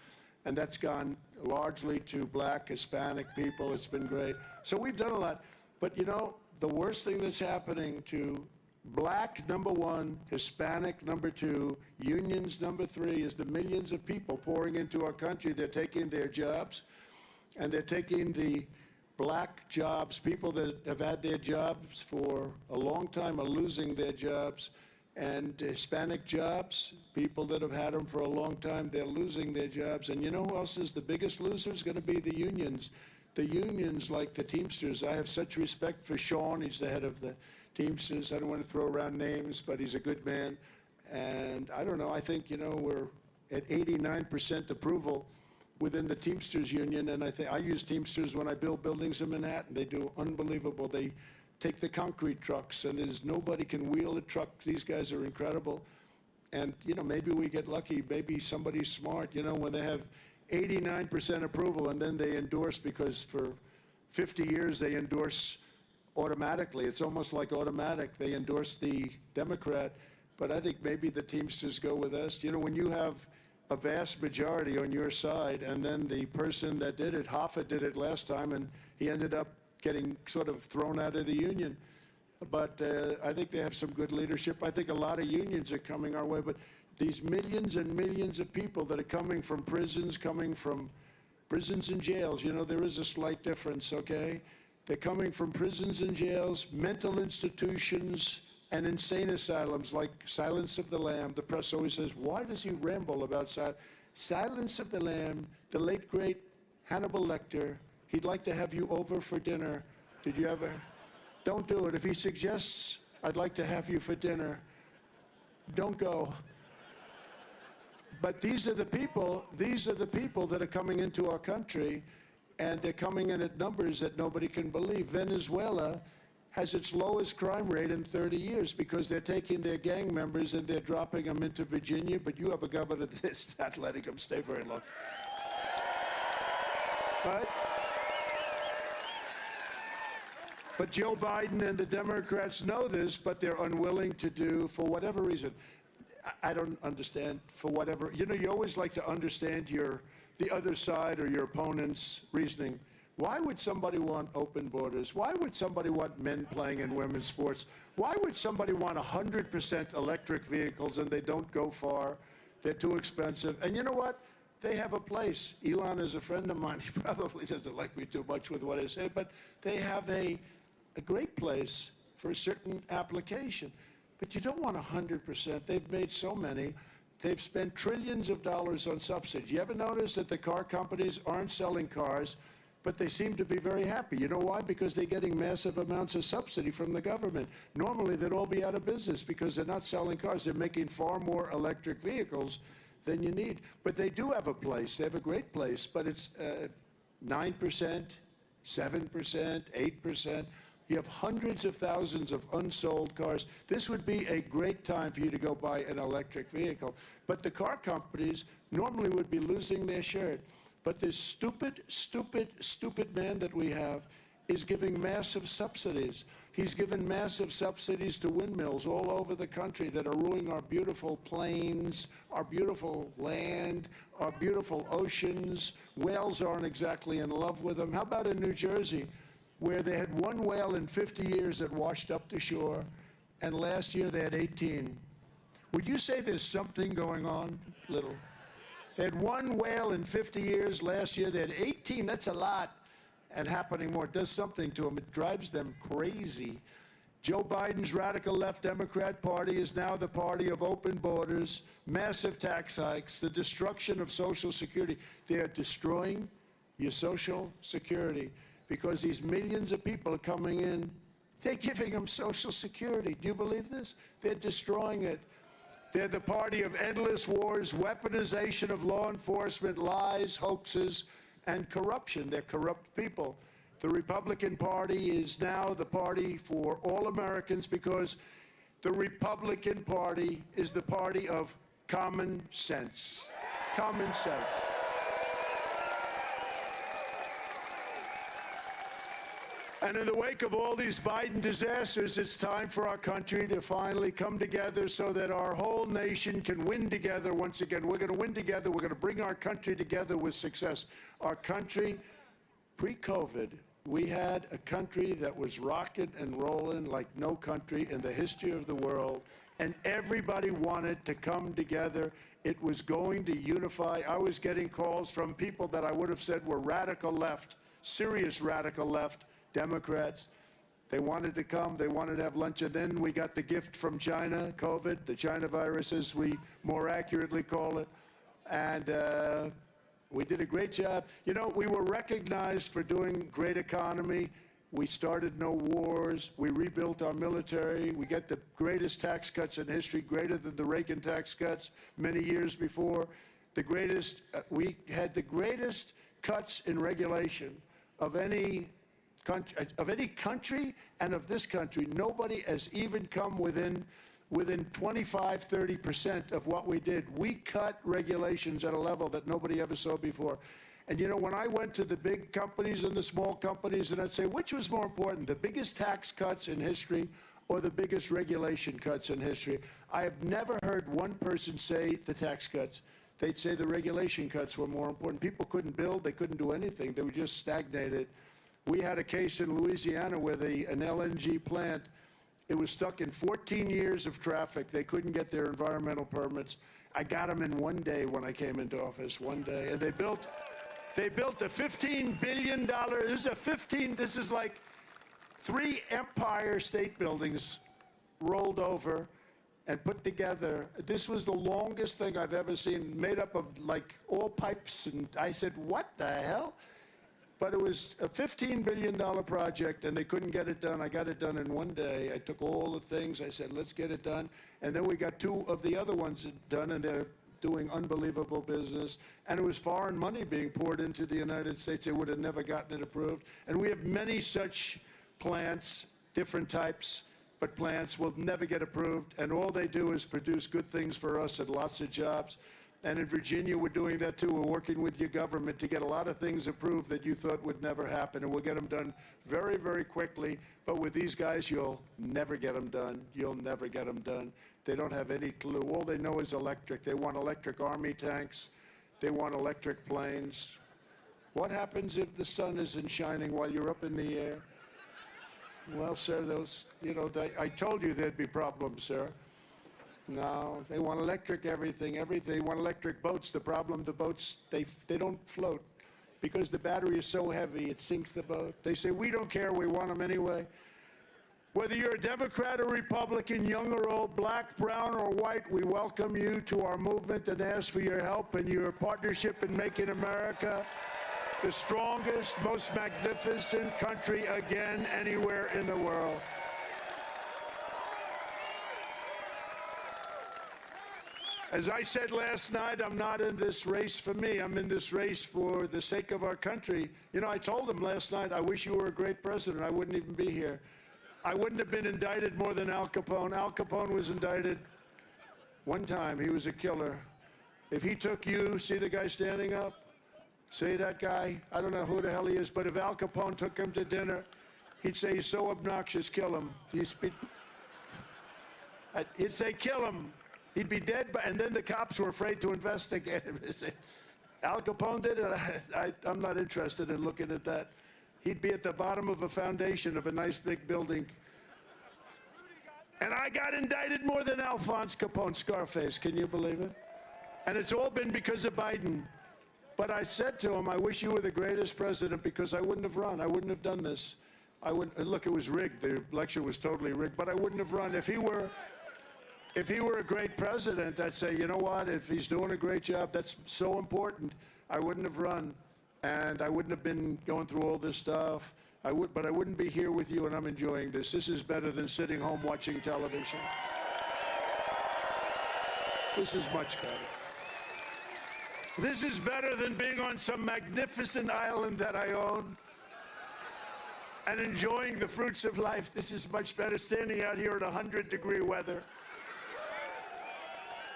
And that's gone largely to black, Hispanic people. It's been great. So we've done a lot. But, you know, the worst thing that's happening to black, number one, Hispanic, number two, unions, number three, is the millions of people pouring into our country. They're taking their jobs, and they're taking the black jobs. People that have had their jobs for a long time are losing their jobs. And Hispanic jobs, people that have had them for a long time, they're losing their jobs. And you know who else is the biggest loser? Is going to be the unions. The unions, like the Teamsters. I have such respect for Sean. He's the head of the Teamsters. I don't want to throw around names, but he's a good man. And I don't know, I think, you know, we're at 89% approval. within the Teamsters Union, and I use Teamsters when I build buildings in Manhattan. They do unbelievable. They take the concrete trucks, and nobody can wheel a truck. These guys are incredible. And, maybe we get lucky. Maybe somebody's smart, when they have 89% approval and then they endorse, because for 50 years they endorse automatically. It's almost like automatic. They endorse the Democrat. But I think maybe the Teamsters go with us. When you have a vast majority on your side, and then the person that did it, Hoffa did it last time, and he ended up getting sort of thrown out of the union. But I think they have some good leadership. I think a lot of unions are coming our way. But these millions and millions of people that are coming from prisons and jails, there is a slight difference, okay? They're coming from prisons and jails, mental institutions, and insane asylums like Silence of the Lamb. The press always says, why does he ramble about Silence of the Lamb? The late, great Hannibal Lecter, he'd like to have you over for dinner. Did you ever? Don't do it. If he suggests, I'd like to have you for dinner, don't go. But these are the people that are coming into our country, and they're coming in at numbers that nobody can believe. Venezuela has its lowest crime rate in 30 years because they're taking their gang members and they're dropping them into Virginia, but you have a governor that's not letting them stay very long. Right? But Joe Biden and the Democrats know this, but they're unwilling to do, for whatever reason. I don't understand, for whatever. You always like to understand the other side or your opponent's reasoning. Why would somebody want open borders? Why would somebody want men playing in women's sports? Why would somebody want 100% electric vehicles and they don't go far? They're too expensive. And you know what? They have a place. Elon is a friend of mine. He probably doesn't like me too much with what I say, but they have a great place for a certain application. But you don't want 100%. They've made so many. They've spent trillions of dollars on subsidies. You ever notice that the car companies aren't selling cars, but they seem to be very happy? You know why? Because they're getting massive amounts of subsidy from the government. Normally, they'd all be out of business because they're not selling cars. They're making far more electric vehicles than you need. But they do have a place. They have a great place, but it's 9%, 7%, 8%. You have hundreds of thousands of unsold cars. This would be a great time for you to go buy an electric vehicle. But the car companies normally would be losing their shirt. But this stupid, stupid, stupid man that we have is giving massive subsidies. He's given massive subsidies to windmills all over the country that are ruining our beautiful plains, our beautiful land, our beautiful oceans. Whales aren't exactly in love with them. How about in New Jersey, where they had one whale in 50 years that washed up to shore, and last year they had 18. Would you say there's something going on? Little. They had one whale in 50 years. Last year they had 18. That's a lot. And happening more. It does something to them. It drives them crazy. Joe Biden's radical left Democrat Party is now the party of open borders, massive tax hikes, the destruction of Social Security. They are destroying your Social Security because these millions of people are coming in. They're giving them Social Security. Do you believe this? They're destroying it. They're the party of endless wars, weaponization of law enforcement, lies, hoaxes, and corruption. They're corrupt people. The Republican Party is now the party for all Americans because the Republican Party is the party of common sense. Common sense. And in the wake of all these Biden disasters, it's time for our country to finally come together so that our whole nation can win together once again. We're going to win together. We're going to bring our country together with success. Our country, pre-COVID, we had a country that was rocking and rolling like no country in the history of the world, and everybody wanted to come together. It was going to unify. I was getting calls from people that I would have said were radical left, serious radical left, Democrats. They wanted to come, they wanted to have lunch, and then we got the gift from China, COVID, the China virus, as we more accurately call it, and we did a great job. You know, we were recognized for doing great economy. We started no wars. We rebuilt our military. We get the greatest tax cuts in history, greater than the Reagan tax cuts many years before. we had the greatest cuts in regulation of any country and of this country. Nobody has even come within 25, 30% of what we did. We cut regulations at a level that nobody ever saw before. And you know, when I went to the big companies and the small companies, and I'd say, which was more important, the biggest tax cuts in history or the biggest regulation cuts in history? I have never heard one person say the tax cuts. They'd say the regulation cuts were more important. People couldn't build, they couldn't do anything. They were just stagnated. We had a case in Louisiana where an LNG plant, it was stuck in 14 years of traffic. They couldn't get their environmental permits. I got them in one day when I came into office, one day. And they built a $15 billion, this is like 3 Empire State Buildings rolled over and put together. This was the longest thing I've ever seen, made up of like all pipes. And I said, what the hell? But it was a $15 billion project, and they couldn't get it done. I got it done in one day. I took all the things. I said, let's get it done. And then we got 2 of the other ones done, and they're doing unbelievable business. And it was foreign money being poured into the United States. They would have never gotten it approved. And we have many such plants, different types, but plants will never get approved. And all they do is produce good things for us and lots of jobs. And in Virginia, we're doing that too. We're working with your government to get a lot of things approved that you thought would never happen, and we'll get them done very, very quickly. But with these guys, you'll never get them done. You'll never get them done. They don't have any clue. All they know is electric. They want electric army tanks. They want electric planes. What happens if the sun isn't shining while you're up in the air? Well, sir, I told you there'd be problems, sir. No, they want electric everything. They want electric boats. The problem, the boats, they don't float because the battery is so heavy, it sinks the boat. They say, we don't care, we want them anyway. Whether you're a Democrat or Republican, young or old, black, brown, or white, we welcome you to our movement and ask for your help and your partnership in making America the strongest, most magnificent country again anywhere in the world. As I said last night, I'm not in this race for me. I'm in this race for the sake of our country. You know, I told him last night, I wish you were a great president. I wouldn't even be here. I wouldn't have been indicted more than Al Capone. Al Capone was indicted one time. He was a killer. If he took you, see the guy standing up? See that guy? I don't know who the hell he is, but if Al Capone took him to dinner, he'd say, he's so obnoxious, kill him. He'd say, kill him. He'd be dead, and then the cops were afraid to investigate him. Al Capone did it. I'm not interested in looking at that. He'd be at the bottom of a foundation of a nice big building. And I got indicted more than Alphonse Capone, Scarface. Can you believe it? And it's all been because of Biden. But I said to him, I wish you were the greatest president because I wouldn't have run. I wouldn't have done this. Look, it was rigged. The election was totally rigged, but I wouldn't have run. If he were a great president, I'd say, you know what, if he's doing a great job, that's so important, I wouldn't have run. And I wouldn't have been going through all this stuff. But I wouldn't be here with you, and I'm enjoying this. This is better than sitting home watching television. This is much better. This is better than being on some magnificent island that I own and enjoying the fruits of life. This is much better standing out here in 100-degree weather.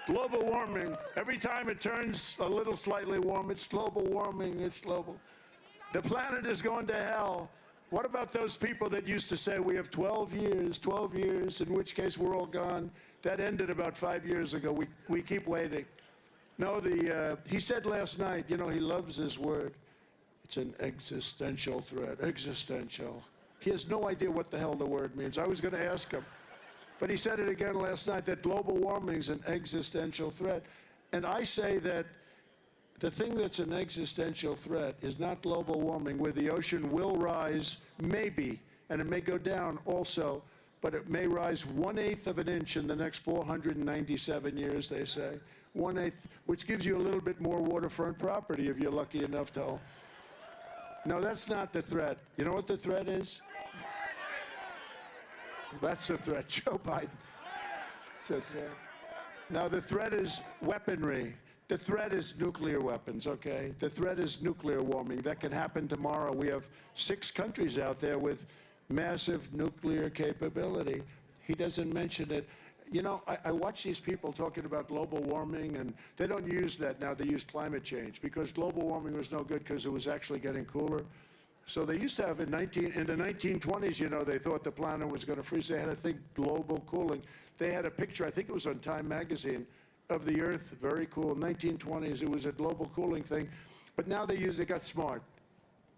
Global warming. Every time it turns a little slightly warm, it's global warming, it's global. The planet is going to hell. What about those people that used to say we have 12 years, in which case we're all gone? That ended about 5 years ago. We keep waiting. No, he said last night, you know, he loves this word. It's an existential threat, existential. He has no idea what the hell the word means. I was going to ask him. But he said it again last night, that global warming is an existential threat. And I say that the thing that's an existential threat is not global warming, where the ocean will rise, maybe, and it may go down also, but it may rise 1/8 of an inch in the next 497 years, they say. 1/8, which gives you a little bit more waterfront property if you're lucky enough to own. No, that's not the threat. You know what the threat is? That's a threat, Joe Biden. It's a threat. Now, the threat is weaponry. The threat is nuclear weapons, okay? The threat is nuclear warming. That can happen tomorrow. We have 6 countries out there with massive nuclear capability. He doesn't mention it. You know, I watch these people talking about global warming, and they don't use that now. They use climate change because global warming was no good because it was actually getting cooler. So they used to have in the 1920s, you know, they thought the planet was going to freeze. They had a thing, global cooling. They had a picture, I think it was on Time magazine, of the Earth, very cool. 1920s, it was a global cooling thing. But now they got smart.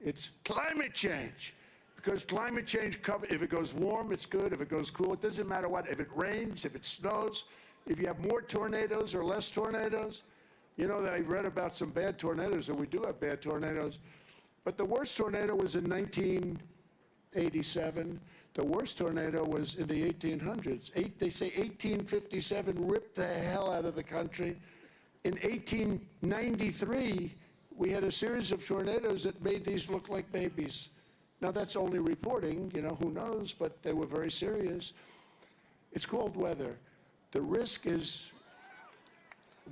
It's climate change. Because climate change, if it goes warm, it's good. If it goes cool, it doesn't matter what. If it rains, if it snows, if you have more tornadoes or less tornadoes. You know, I read about some bad tornadoes, and we do have bad tornadoes. But the worst tornado was in 1987. The worst tornado was in the 1800s. They say 1857 ripped the hell out of the country. In 1893, we had a series of tornadoes that made these look like babies. Now, that's only reporting, you know, who knows, but they were very serious. It's cold weather. The risk is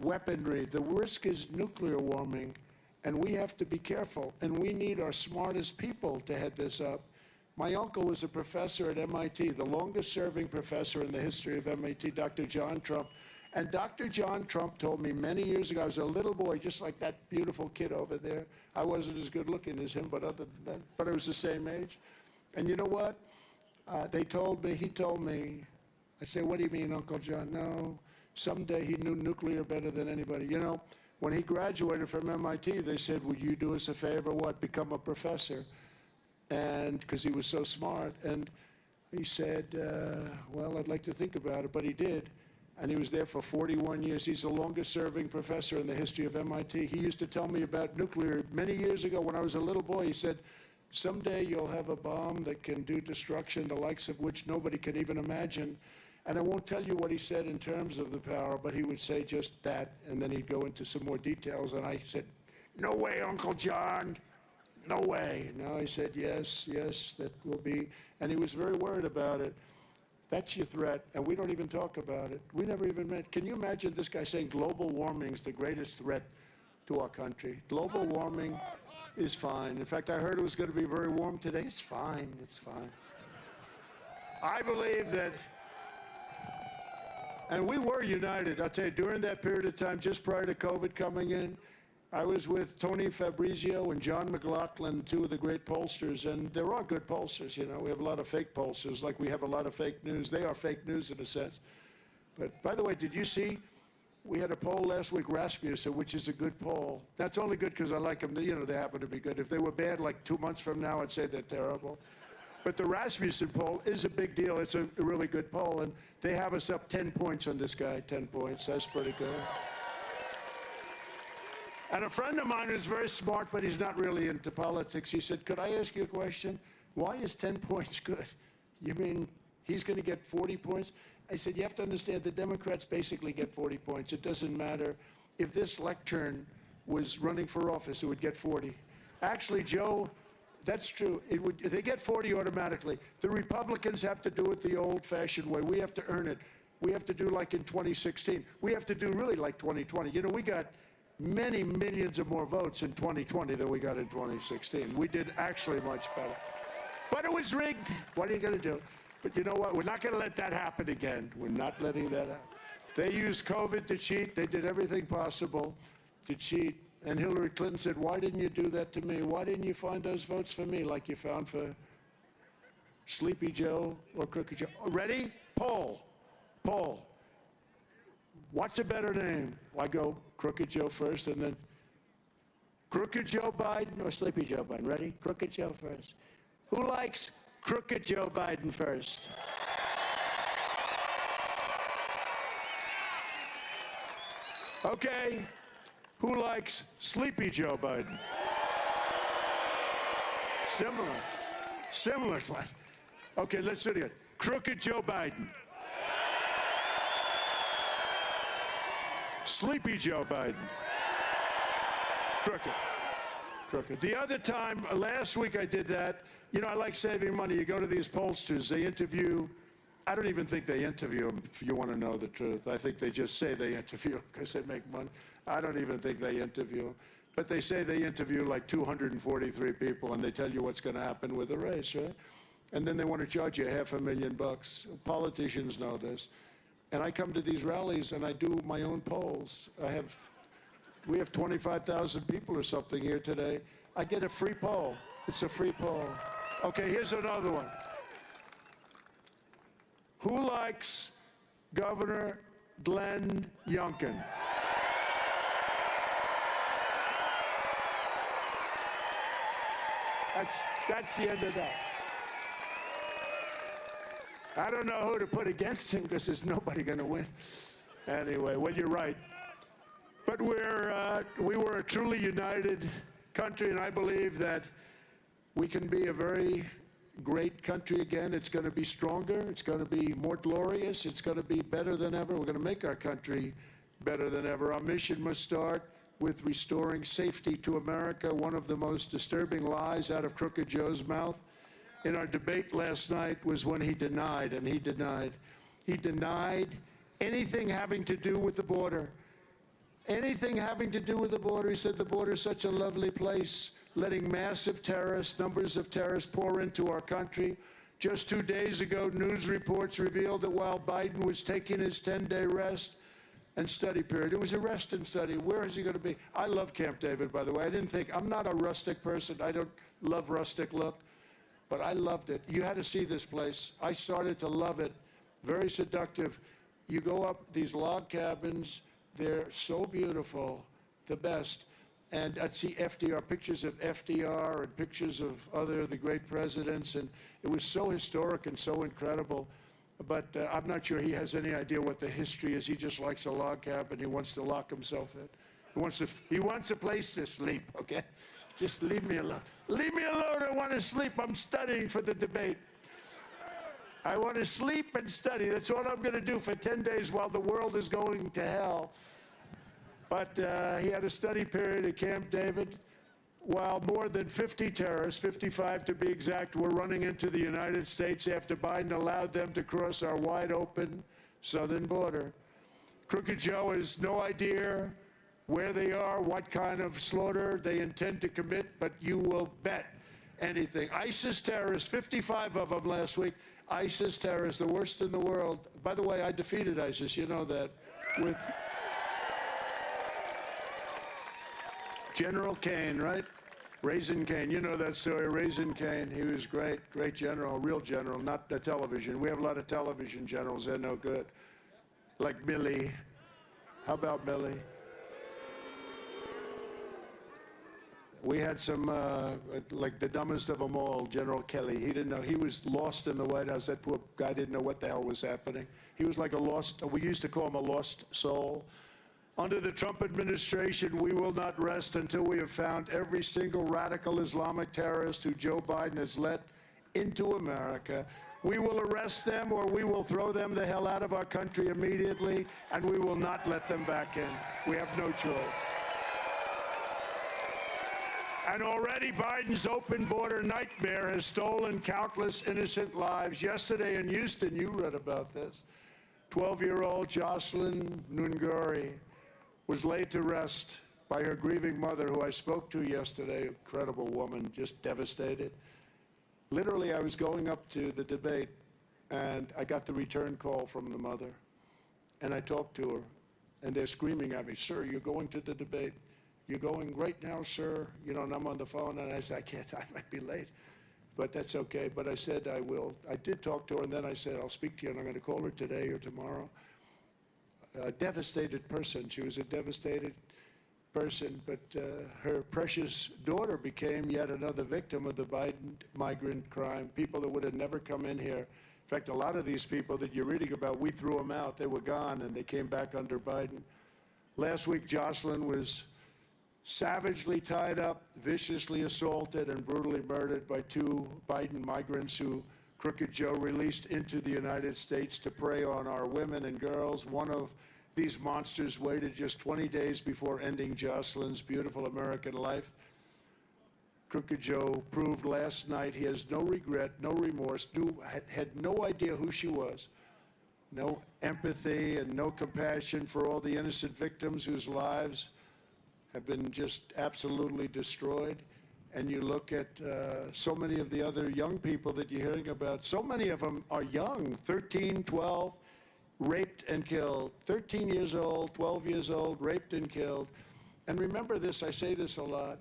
weaponry. The risk is nuclear warming, and we have to be careful, and we need our smartest people to head this up. My uncle was a professor at MIT, the longest-serving professor in the history of MIT, Dr. John Trump. And Dr. John Trump told me many years ago, I was a little boy, just like that beautiful kid over there. I wasn't as good looking as him, but other than that, but I was the same age. And you know what? He told me, I say, what do you mean, Uncle John? No, someday he knew nuclear better than anybody. You know, when he graduated from MIT, they said, would you do us a favor? What? Become a professor. And because he was so smart. And he said, well, I'd like to think about it, but he did. And he was there for 41 years. He's the longest-serving professor in the history of MIT. He used to tell me about nuclear many years ago when I was a little boy. He said, someday you'll have a bomb that can do destruction, the likes of which nobody can even imagine. And I won't tell you what he said in terms of the power, but he would say just that, and then he'd go into some more details. And I said, no way, Uncle John. No way. No, he said, yes, that will be. And he was very worried about it. That's your threat, and we don't even talk about it. We never even met. Can you imagine this guy saying global warming is the greatest threat to our country? Global warming is fine. In fact, I heard it was going to be very warm today. It's fine. It's fine. I believe that, and we were united. I'll tell you, during that period of time, just prior to COVID coming in, I was with Tony Fabrizio and John McLaughlin, 2 of the great pollsters, and there are good pollsters, you know. We have a lot of fake pollsters, like we have a lot of fake news. They are fake news in a sense. But by the way, did you see, we had a poll last week, Rasmussen, which is a good poll. That's only good because I like them, you know, they happen to be good. If they were bad, like 2 months from now, I'd say they're terrible. But the Rasmussen poll is a big deal. It's a really good poll, and they have us up 10 points on this guy, 10 points. That's pretty good. And a friend of mine who's very smart, but he's not really into politics, he said, could I ask you a question? Why is 10 points good? You mean he's going to get 40 points? I said, you have to understand, the Democrats basically get 40 points. It doesn't matter. If this lectern was running for office, it would get 40. Actually, Joe, that's true. They get 40 automatically. The Republicans have to do it the old-fashioned way. We have to earn it. We have to do like in 2016. We have to do really like 2020. You know, we got many millions of more votes in 2020 than we got in 2016. We did actually much better. But it was rigged. What are you going to do? But you know what? We're not going to let that happen again. We're not letting that happen. They used COVID to cheat. They did everything possible to cheat. And Hillary Clinton said, why didn't you do that to me? Why didn't you find those votes for me like you found for Sleepy Joe or Crooked Joe? Ready? Poll. What's a better name? I go Crooked Joe first, and then Crooked Joe Biden or Sleepy Joe Biden? Ready? Crooked Joe first. Who likes Crooked Joe Biden first? Okay. Who likes Sleepy Joe Biden? Similar. Okay, let's do it again. Crooked Joe Biden. Sleepy Joe Biden. Crooked. The other time, last week I did that. You know, I like saving money. You go to these pollsters, they interview I don't even think they interview them, if you want to know the truth. I think they just say they interview them because they make money. I don't even think they interview them. But they say they interview like 243 people, and they tell you what's going to happen with the race, right? And then they want to charge you $500,000. Politicians know this. And I come to these rallies, and I do my own polls. We have 25,000 people or something here today. I get a free poll. It's a free poll. Okay, here's another one. Who likes Governor Glenn Youngkin? That's the end of that. I don't know who to put against him because there's nobody going to win. Anyway, well, you're right. But we were a truly united country, and I believe that we can be a very great country again. It's going to be stronger. It's going to be more glorious. It's going to be better than ever. We're going to make our country better than ever. Our mission must start with restoring safety to America, one of the most disturbing lies out of Crooked Joe's mouth. In our debate last night was when he denied anything having to do with the border. Anything having to do with the border. He said the border is such a lovely place, letting massive numbers of terrorists pour into our country. Just 2 days ago, news reports revealed that while Biden was taking his 10-day rest and study period, it was a rest and study. Where is he going to be? I love Camp David, by the way. I'm not a rustic person. I don't love rustic look, but I loved it. You had to see this place. I started to love it. Very seductive. You go up these log cabins. They're so beautiful, the best. And I'd see FDR, pictures of FDR and pictures of the great presidents. And it was so historic and so incredible. But I'm not sure he has any idea what the history is. He just likes a log cabin. He wants to lock himself in. He wants a place to sleep, okay? Just leave me alone. Leave me alone. I want to sleep. I'm studying for the debate. I want to sleep and study. That's all I'm going to do for 10 days while the world is going to hell. But he had a study period at Camp David while more than 50 terrorists, 55 to be exact, were running into the United States after Biden allowed them to cross our wide-open southern border. Crooked Joe has no idea where they are, what kind of slaughter they intend to commit, but you will bet anything. ISIS terrorists, 55 of them last week. ISIS terrorists, the worst in the world. By the way, I defeated ISIS, you know that, with General Kane, right? Raisin Kane, you know that story, Raisin Kane. He was great, great general, real general, not the television. We have a lot of television generals, they're no good. Like Milley. How about Milley? We had some, like the dumbest of them all, General Kelly. He didn't know, he was lost in the White House. That poor guy didn't know what the hell was happening. He was like a lost, we used to call him a lost soul. Under the Trump administration, we will not rest until we have found every single radical Islamic terrorist who Joe Biden has let into America. We will arrest them or we will throw them the hell out of our country immediately, and we will not let them back in. We have no choice. And already Biden's open border nightmare has stolen countless innocent lives. Yesterday in Houston, you read about this. 12-year-old Jocelyn Nunguri was laid to rest by her grieving mother, who I spoke to yesterday. Incredible woman, just devastated. Literally, I was going up to the debate, and I got the return call from the mother. And I talked to her, and they're screaming at me, "Sir, you're going to the debate. You're going right now, sir." You know, and I'm on the phone, and I said, I might be late, but that's okay. But I said I will. I did talk to her, and then I said, I'll speak to you, and I'm going to call her today or tomorrow. A devastated person. She was a devastated person, but her precious daughter became yet another victim of the Biden migrant crime. People that would have never come in here. In fact, a lot of these people that you're reading about, we threw them out. They were gone, and they came back under Biden. Last week, Jocelyn was savagely tied up, viciously assaulted, and brutally murdered by 2 Biden migrants who Crooked Joe released into the United States to prey on our women and girls. One of these monsters waited just 20 days before ending Jocelyn's beautiful American life. Crooked Joe proved last night he has no regret, no remorse, had no idea who she was. no empathy and no compassion for all the innocent victims whose lives have been just absolutely destroyed. And you look at so many of the other young people that you're hearing about, so many of them are young, 13, 12, raped and killed, 13 years old, 12 years old, raped and killed. And remember this, I say this a lot,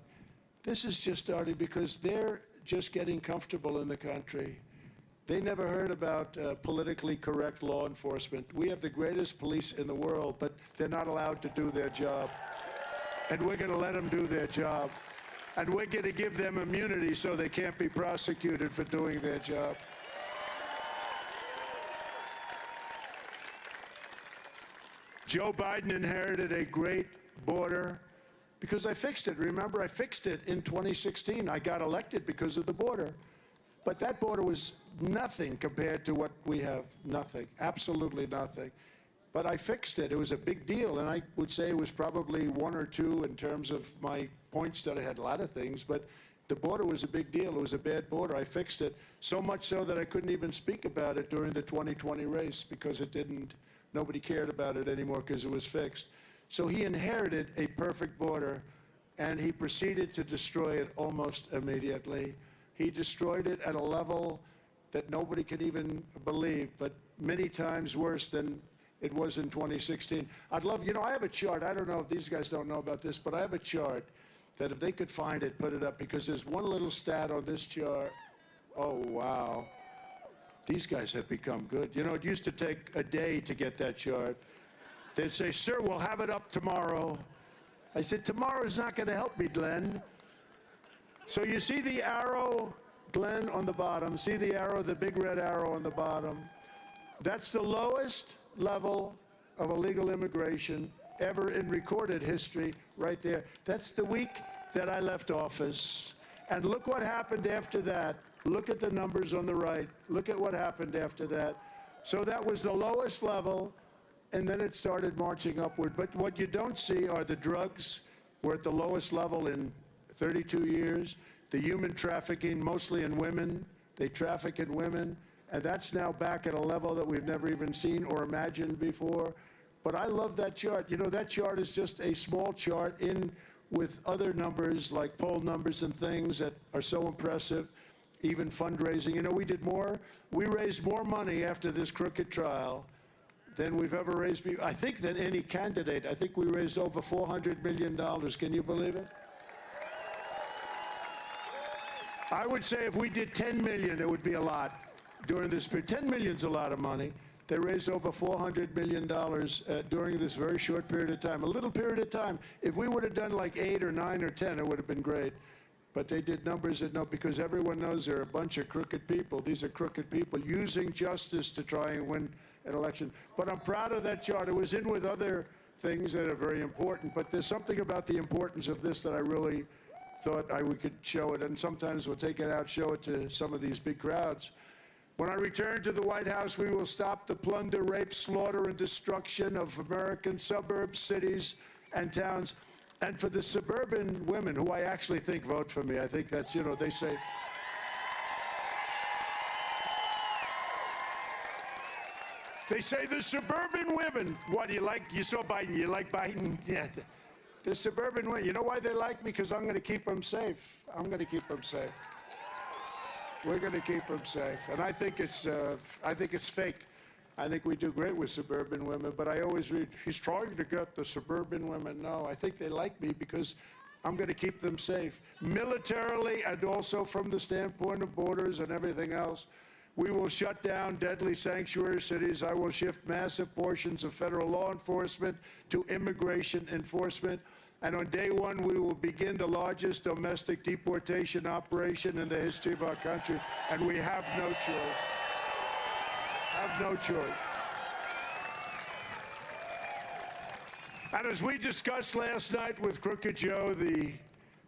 this is just starting because they're just getting comfortable in the country. They never heard about politically correct law enforcement. We have the greatest police in the world, but they're not allowed to do their job. And we're going to let them do their job. And we're going to give them immunity so they can't be prosecuted for doing their job. Joe Biden inherited a great border because I fixed it. Remember, I fixed it in 2016. I got elected because of the border. But that border was nothing compared to what we have. Nothing. Absolutely nothing. But I fixed it. It was a big deal, and I would say it was probably one or two in terms of my points that I had a lot of things, but the border was a big deal. It was a bad border. I fixed it, so much so that I couldn't even speak about it during the 2020 race because nobody cared about it anymore because it was fixed. So he inherited a perfect border, and he proceeded to destroy it almost immediately. He destroyed it at a level that nobody could even believe, but many times worse than it was in 2016. I'd love, I have a chart. I don't know if these guys don't know about this, but I have a chart that if they could find it, put it up, because there's one little stat on this chart. Oh, wow. These guys have become good. It used to take a day to get that chart. They'd say, sir, we'll have it up tomorrow. I said, tomorrow's not going to help me, Glenn. So you see the arrow, Glenn, on the bottom. See the arrow, the big red arrow on the bottom. That's the lowest level of illegal immigration ever in recorded history right there. That's the week that I left office. And look what happened after that. Look at the numbers on the right. Look at what happened after that. So that was the lowest level, and then it started marching upward. But what you don't see are the drugs. We're at the lowest level in 32 years. The human trafficking, mostly in women. They traffic in women. And that's now back at a level that we've never even seen or imagined before. But I love that chart. That chart is just a small chart in with other numbers like poll numbers and things that are so impressive, even fundraising. We raised more money after this crooked trial than we've ever raised, I think, than any candidate. I think we raised over $400 million. Can you believe it? I would say if we did 10 million, it would be a lot. During this period, 10 million's a lot of money. They raised over $400 million during this very short period of time, a little period of time. If we would have done like 8 or 9 or 10, it would have been great. But they did numbers that because everyone knows they're a bunch of crooked people. These are crooked people using justice to try and win an election. But I'm proud of that chart. It was in with other things that are very important, but there's something about the importance of this that I really thought we could show it, and sometimes we'll take it out, show it to some of these big crowds. When I return to the White House, we will stop the plunder, rape, slaughter, and destruction of American suburbs, cities, and towns. And for the suburban women, who I actually think vote for me, I think that's, they say... They say the suburban women, what, you saw Biden, you like Biden? Yeah. The suburban women, you know why they like me? Because I'm going to keep them safe. I'm going to keep them safe. We're going to keep them safe. And I think it's fake. I think we do great with suburban women, but I always read, he's trying to get the suburban women. No, I think they like me because I'm going to keep them safe. Militarily and also from the standpoint of borders and everything else. We will shut down deadly sanctuary cities. I will shift massive portions of federal law enforcement to immigration enforcement. And on day one, we will begin the largest domestic deportation operation in the history of our country. And we have no choice. Have no choice. And as we discussed last night with Crooked Joe, the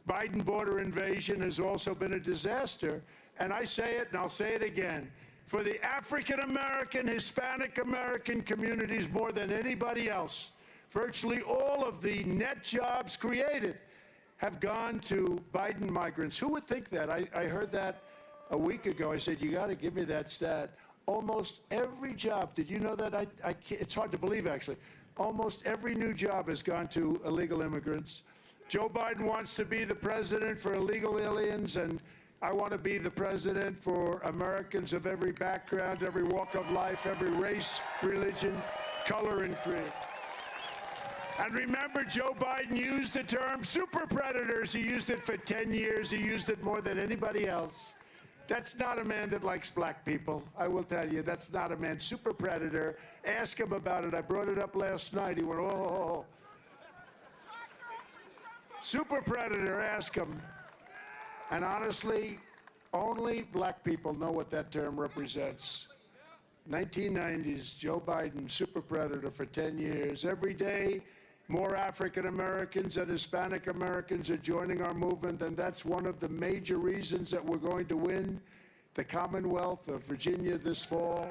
Biden border invasion has also been a disaster. And I say it, and I'll say it again, for the African-American, Hispanic-American communities more than anybody else, virtually all of the net jobs created have gone to Biden migrants. Who would think that? I heard that a week ago. I said, you got to give me that stat. almost every job, did you know that? It's hard to believe, actually. Almost every new job has gone to illegal immigrants. Joe Biden wants to be the president for illegal aliens, and I want to be the president for Americans of every background, every walk of life, every race, religion, color, and creed. And remember, Joe Biden used the term super predators. He used it for 10 years. He used it more than anybody else. That's not a man that likes black people. I will tell you, that's not a man. Super predator. Ask him about it. I brought it up last night. He went, oh. Super predator, ask him. And honestly, only black people know what that term represents. 1990s, Joe Biden, super predator for 10 years. Every day, more African Americans and Hispanic Americans are joining our movement, and that's one of the major reasons that we're going to win the Commonwealth of Virginia this fall.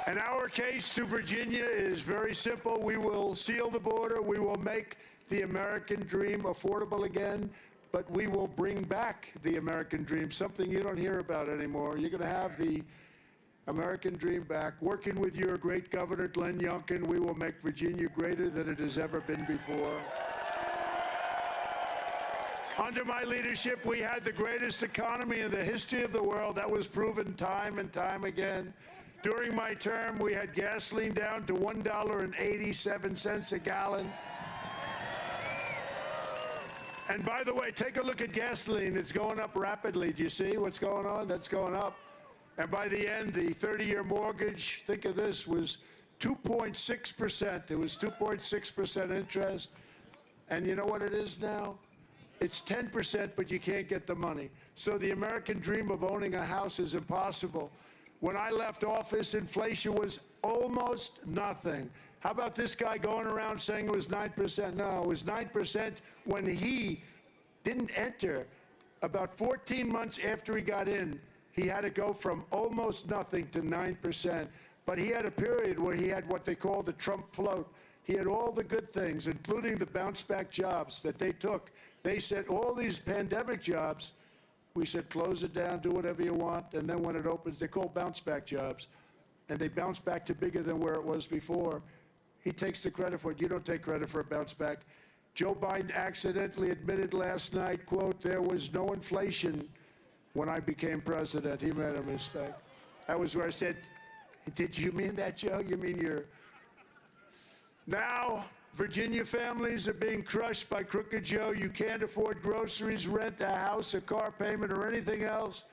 And our case to Virginia is very simple. We will seal the border. We will make the American dream affordable again, but we will bring back the American dream, something you don't hear about anymore. You're going to have the American dream back. Working with your great governor, Glenn Youngkin, we will make Virginia greater than it has ever been before. Under my leadership, we had the greatest economy in the history of the world. That was proven time and time again. During my term, we had gasoline down to $1.87 a gallon. And by the way, take a look at gasoline. It's going up rapidly. Do you see what's going on? That's going up. And by the end, the 30-year mortgage, think of this, was 2.6%. It was 2.6% interest. And you know what it is now? It's 10%, but you can't get the money. So the American dream of owning a house is impossible. When I left office, inflation was almost nothing. How about this guy going around saying it was 9%? No, it was 9% when he didn't enter. About 14 months after he got in, he had to go from almost nothing to 9%. But he had a period where he had what they call the Trump float. He had all the good things, including the bounce-back jobs that they took. They said, all these pandemic jobs, we said, close it down, do whatever you want, and then when it opens, they're called bounce-back jobs. And they bounce back to bigger than where it was before. He takes the credit for it. You don't take credit for a bounce-back. Joe Biden accidentally admitted last night, quote, there was no inflation when I became president. He made a mistake. That was where I said, did you mean that, Joe? You mean you're... Now, Virginia families are being crushed by Crooked Joe. You can't afford groceries, rent, a house, a car payment, or anything else.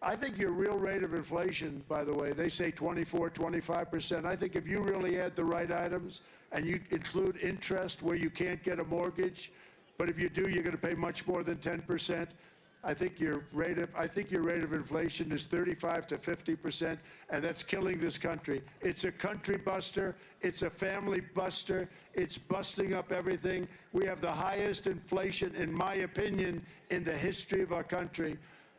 I think your real rate of inflation, by the way, they say 24, 25%. I think if you really add the right items and you include interest where you can't get a mortgage, but if you do, you're going to pay much more than 10%. I think your rate of inflation is 35 to 50%, and that's killing this country. It's a country buster. It's a family buster. It's busting up everything. We have the highest inflation, in my opinion, in the history of our country.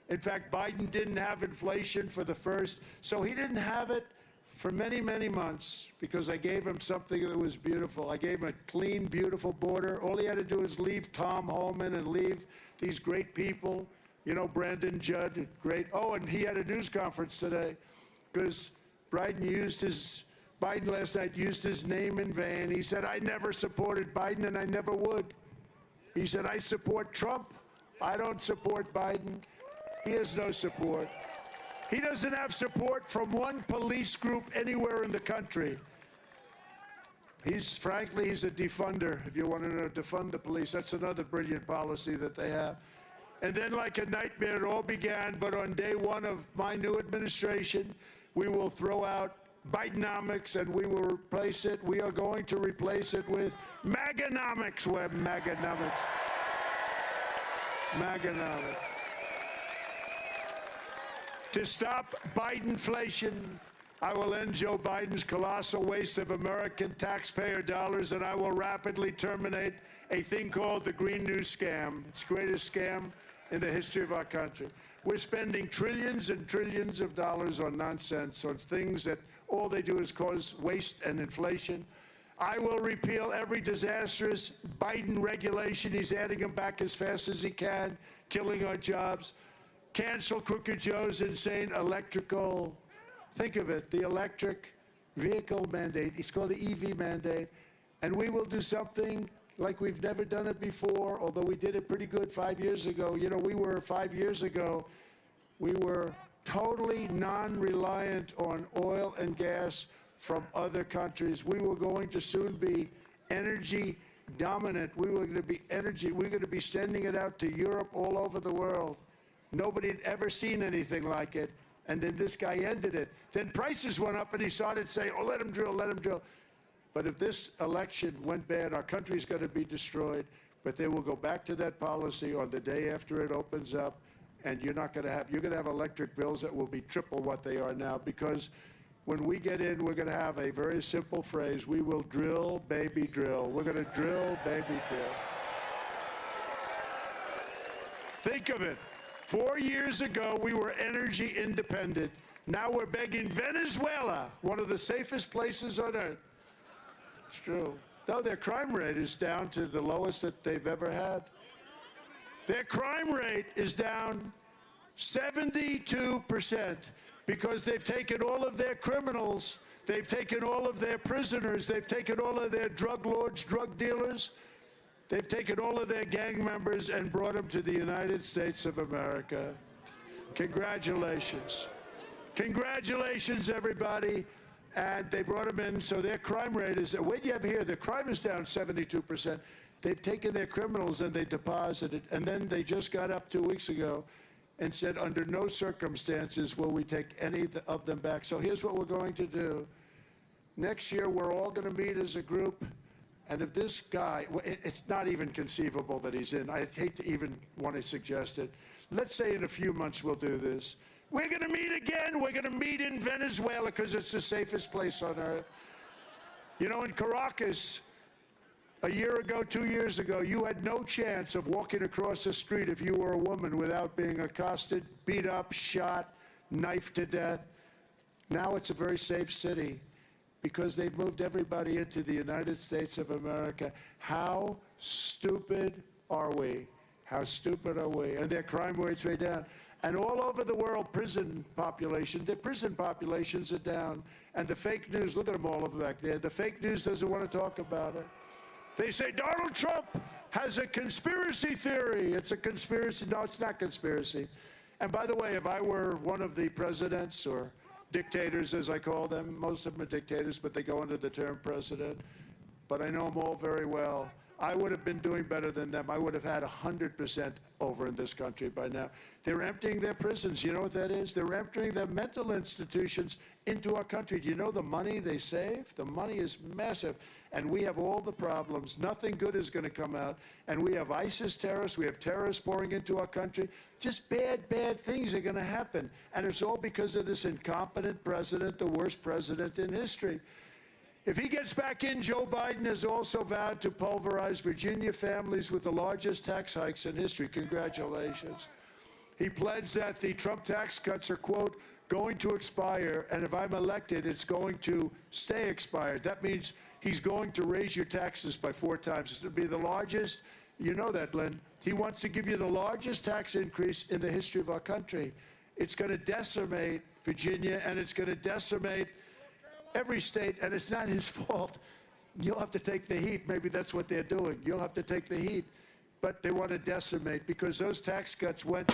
In fact, Biden didn't have inflation for the first, so he didn't have it for many, many months because I gave him something that was beautiful. I gave him a clean, beautiful border. All he had to do is leave Tom Homan and leave these great people, you know, Brandon Judd, great. Oh, and he had a news conference today because Biden last night used his name in vain. He said, I never supported Biden and I never would. He said, I support Trump. I don't support Biden. He has no support. He doesn't have support from one police group anywhere in the country. Frankly, he's a defunder. If you want to know, defund the police. That's another brilliant policy that they have. And then like a nightmare, it all began, but on day one of my new administration, we will throw out Bidenomics and we will replace it. We are going to replace it with Maganomics. Maganomics. Maganomics. To stop Bidenflation, I will end Joe Biden's colossal waste of American taxpayer dollars, and I will rapidly terminate a thing called the Green New Scam. It's the greatest scam in the history of our country. We're spending trillions and trillions of dollars on nonsense, on things that all they do is cause waste and inflation. I will repeal every disastrous Biden regulation. He's adding them back as fast as he can. killing our jobs. Cancel Crooked Joe's insane electrical, think of it, the electric vehicle mandate. It's called the EV mandate. And we will do something like we've never done it before, although we did it pretty good 5 years ago. You know, 5 years ago, we were totally non-reliant on oil and gas from other countries. We were going to soon be energy dominant. We were going to be we're going to be sending it out to Europe, all over the world. Nobody had ever seen anything like it. And then this guy ended it. Then prices went up and he started saying, oh, let him drill, let him drill. But if this election went bad, our country's going to be destroyed. But they will go back to that policy on the day after it opens up. And you're going to have electric bills that will be triple what they are now, because when we get in, we're going to have a very simple phrase. We will drill, baby, drill. We're going to drill, baby, drill. Think of it. 4 years ago, we were energy independent. Now we're begging Venezuela, one of the safest places on earth. It's true. Though their crime rate is down to the lowest that they've ever had. Their crime rate is down 72%. Because they've taken all of their criminals, they've taken all of their prisoners, they've taken all of their drug lords, drug dealers, they've taken all of their gang members and brought them to the United States of America. Congratulations. Congratulations, everybody. And they brought them in, so their crime rate is, what you have here, the crime is down 72%. They've taken their criminals and they deposited, and then they just got up 2 weeks ago and said, under no circumstances will we take any of them back. So here's what we're going to do. Next year, we're all going to meet as a group. And if this guy, it's not even conceivable that he's in. I hate to even want to suggest it. Let's say in a few months we'll do this. We're going to meet again. We're going to meet in Venezuela because it's the safest place on earth. You know, in Caracas, a year ago, 2 years ago, you had no chance of walking across the street if you were a woman without being accosted, beat up, shot, knifed to death. Now it's a very safe city because they've moved everybody into the United States of America. How stupid are we? How stupid are we? And their crime rates way down. And all over the world, their prison populations are down. And the fake news, look at them all over back there. The fake news doesn't want to talk about it. They say Donald Trump has a conspiracy theory. It's a conspiracy. No, it's not conspiracy. And by the way, if I were one of the presidents or dictators, as I call them, most of them are dictators, but they go under the term president. But I know them all very well. I would have been doing better than them. I would have had 100% over in this country by now. They're emptying their prisons. You know what that is? They're emptying their mental institutions into our country. Do you know the money they save? The money is massive. And we have all the problems. Nothing good is going to come out. And we have ISIS terrorists. We have terrorists pouring into our country. Just bad, bad things are going to happen. And it's all because of this incompetent president, the worst president in history. If he gets back in, Joe Biden has also vowed to pulverize Virginia families with the largest tax hikes in history. Congratulations. He pledged that the Trump tax cuts are, quote, going to expire, and if I'm elected, it's going to stay expired. That means he's going to raise your taxes by 4 times. It's going to be the largest, you know that, Lynn. He wants to give you the largest tax increase in the history of our country. It's going to decimate Virginia, and it's going to decimate every state, and it's not his fault. You'll have to take the heat. Maybe that's what they're doing. You'll have to take the heat. But they want to decimate because those tax cuts went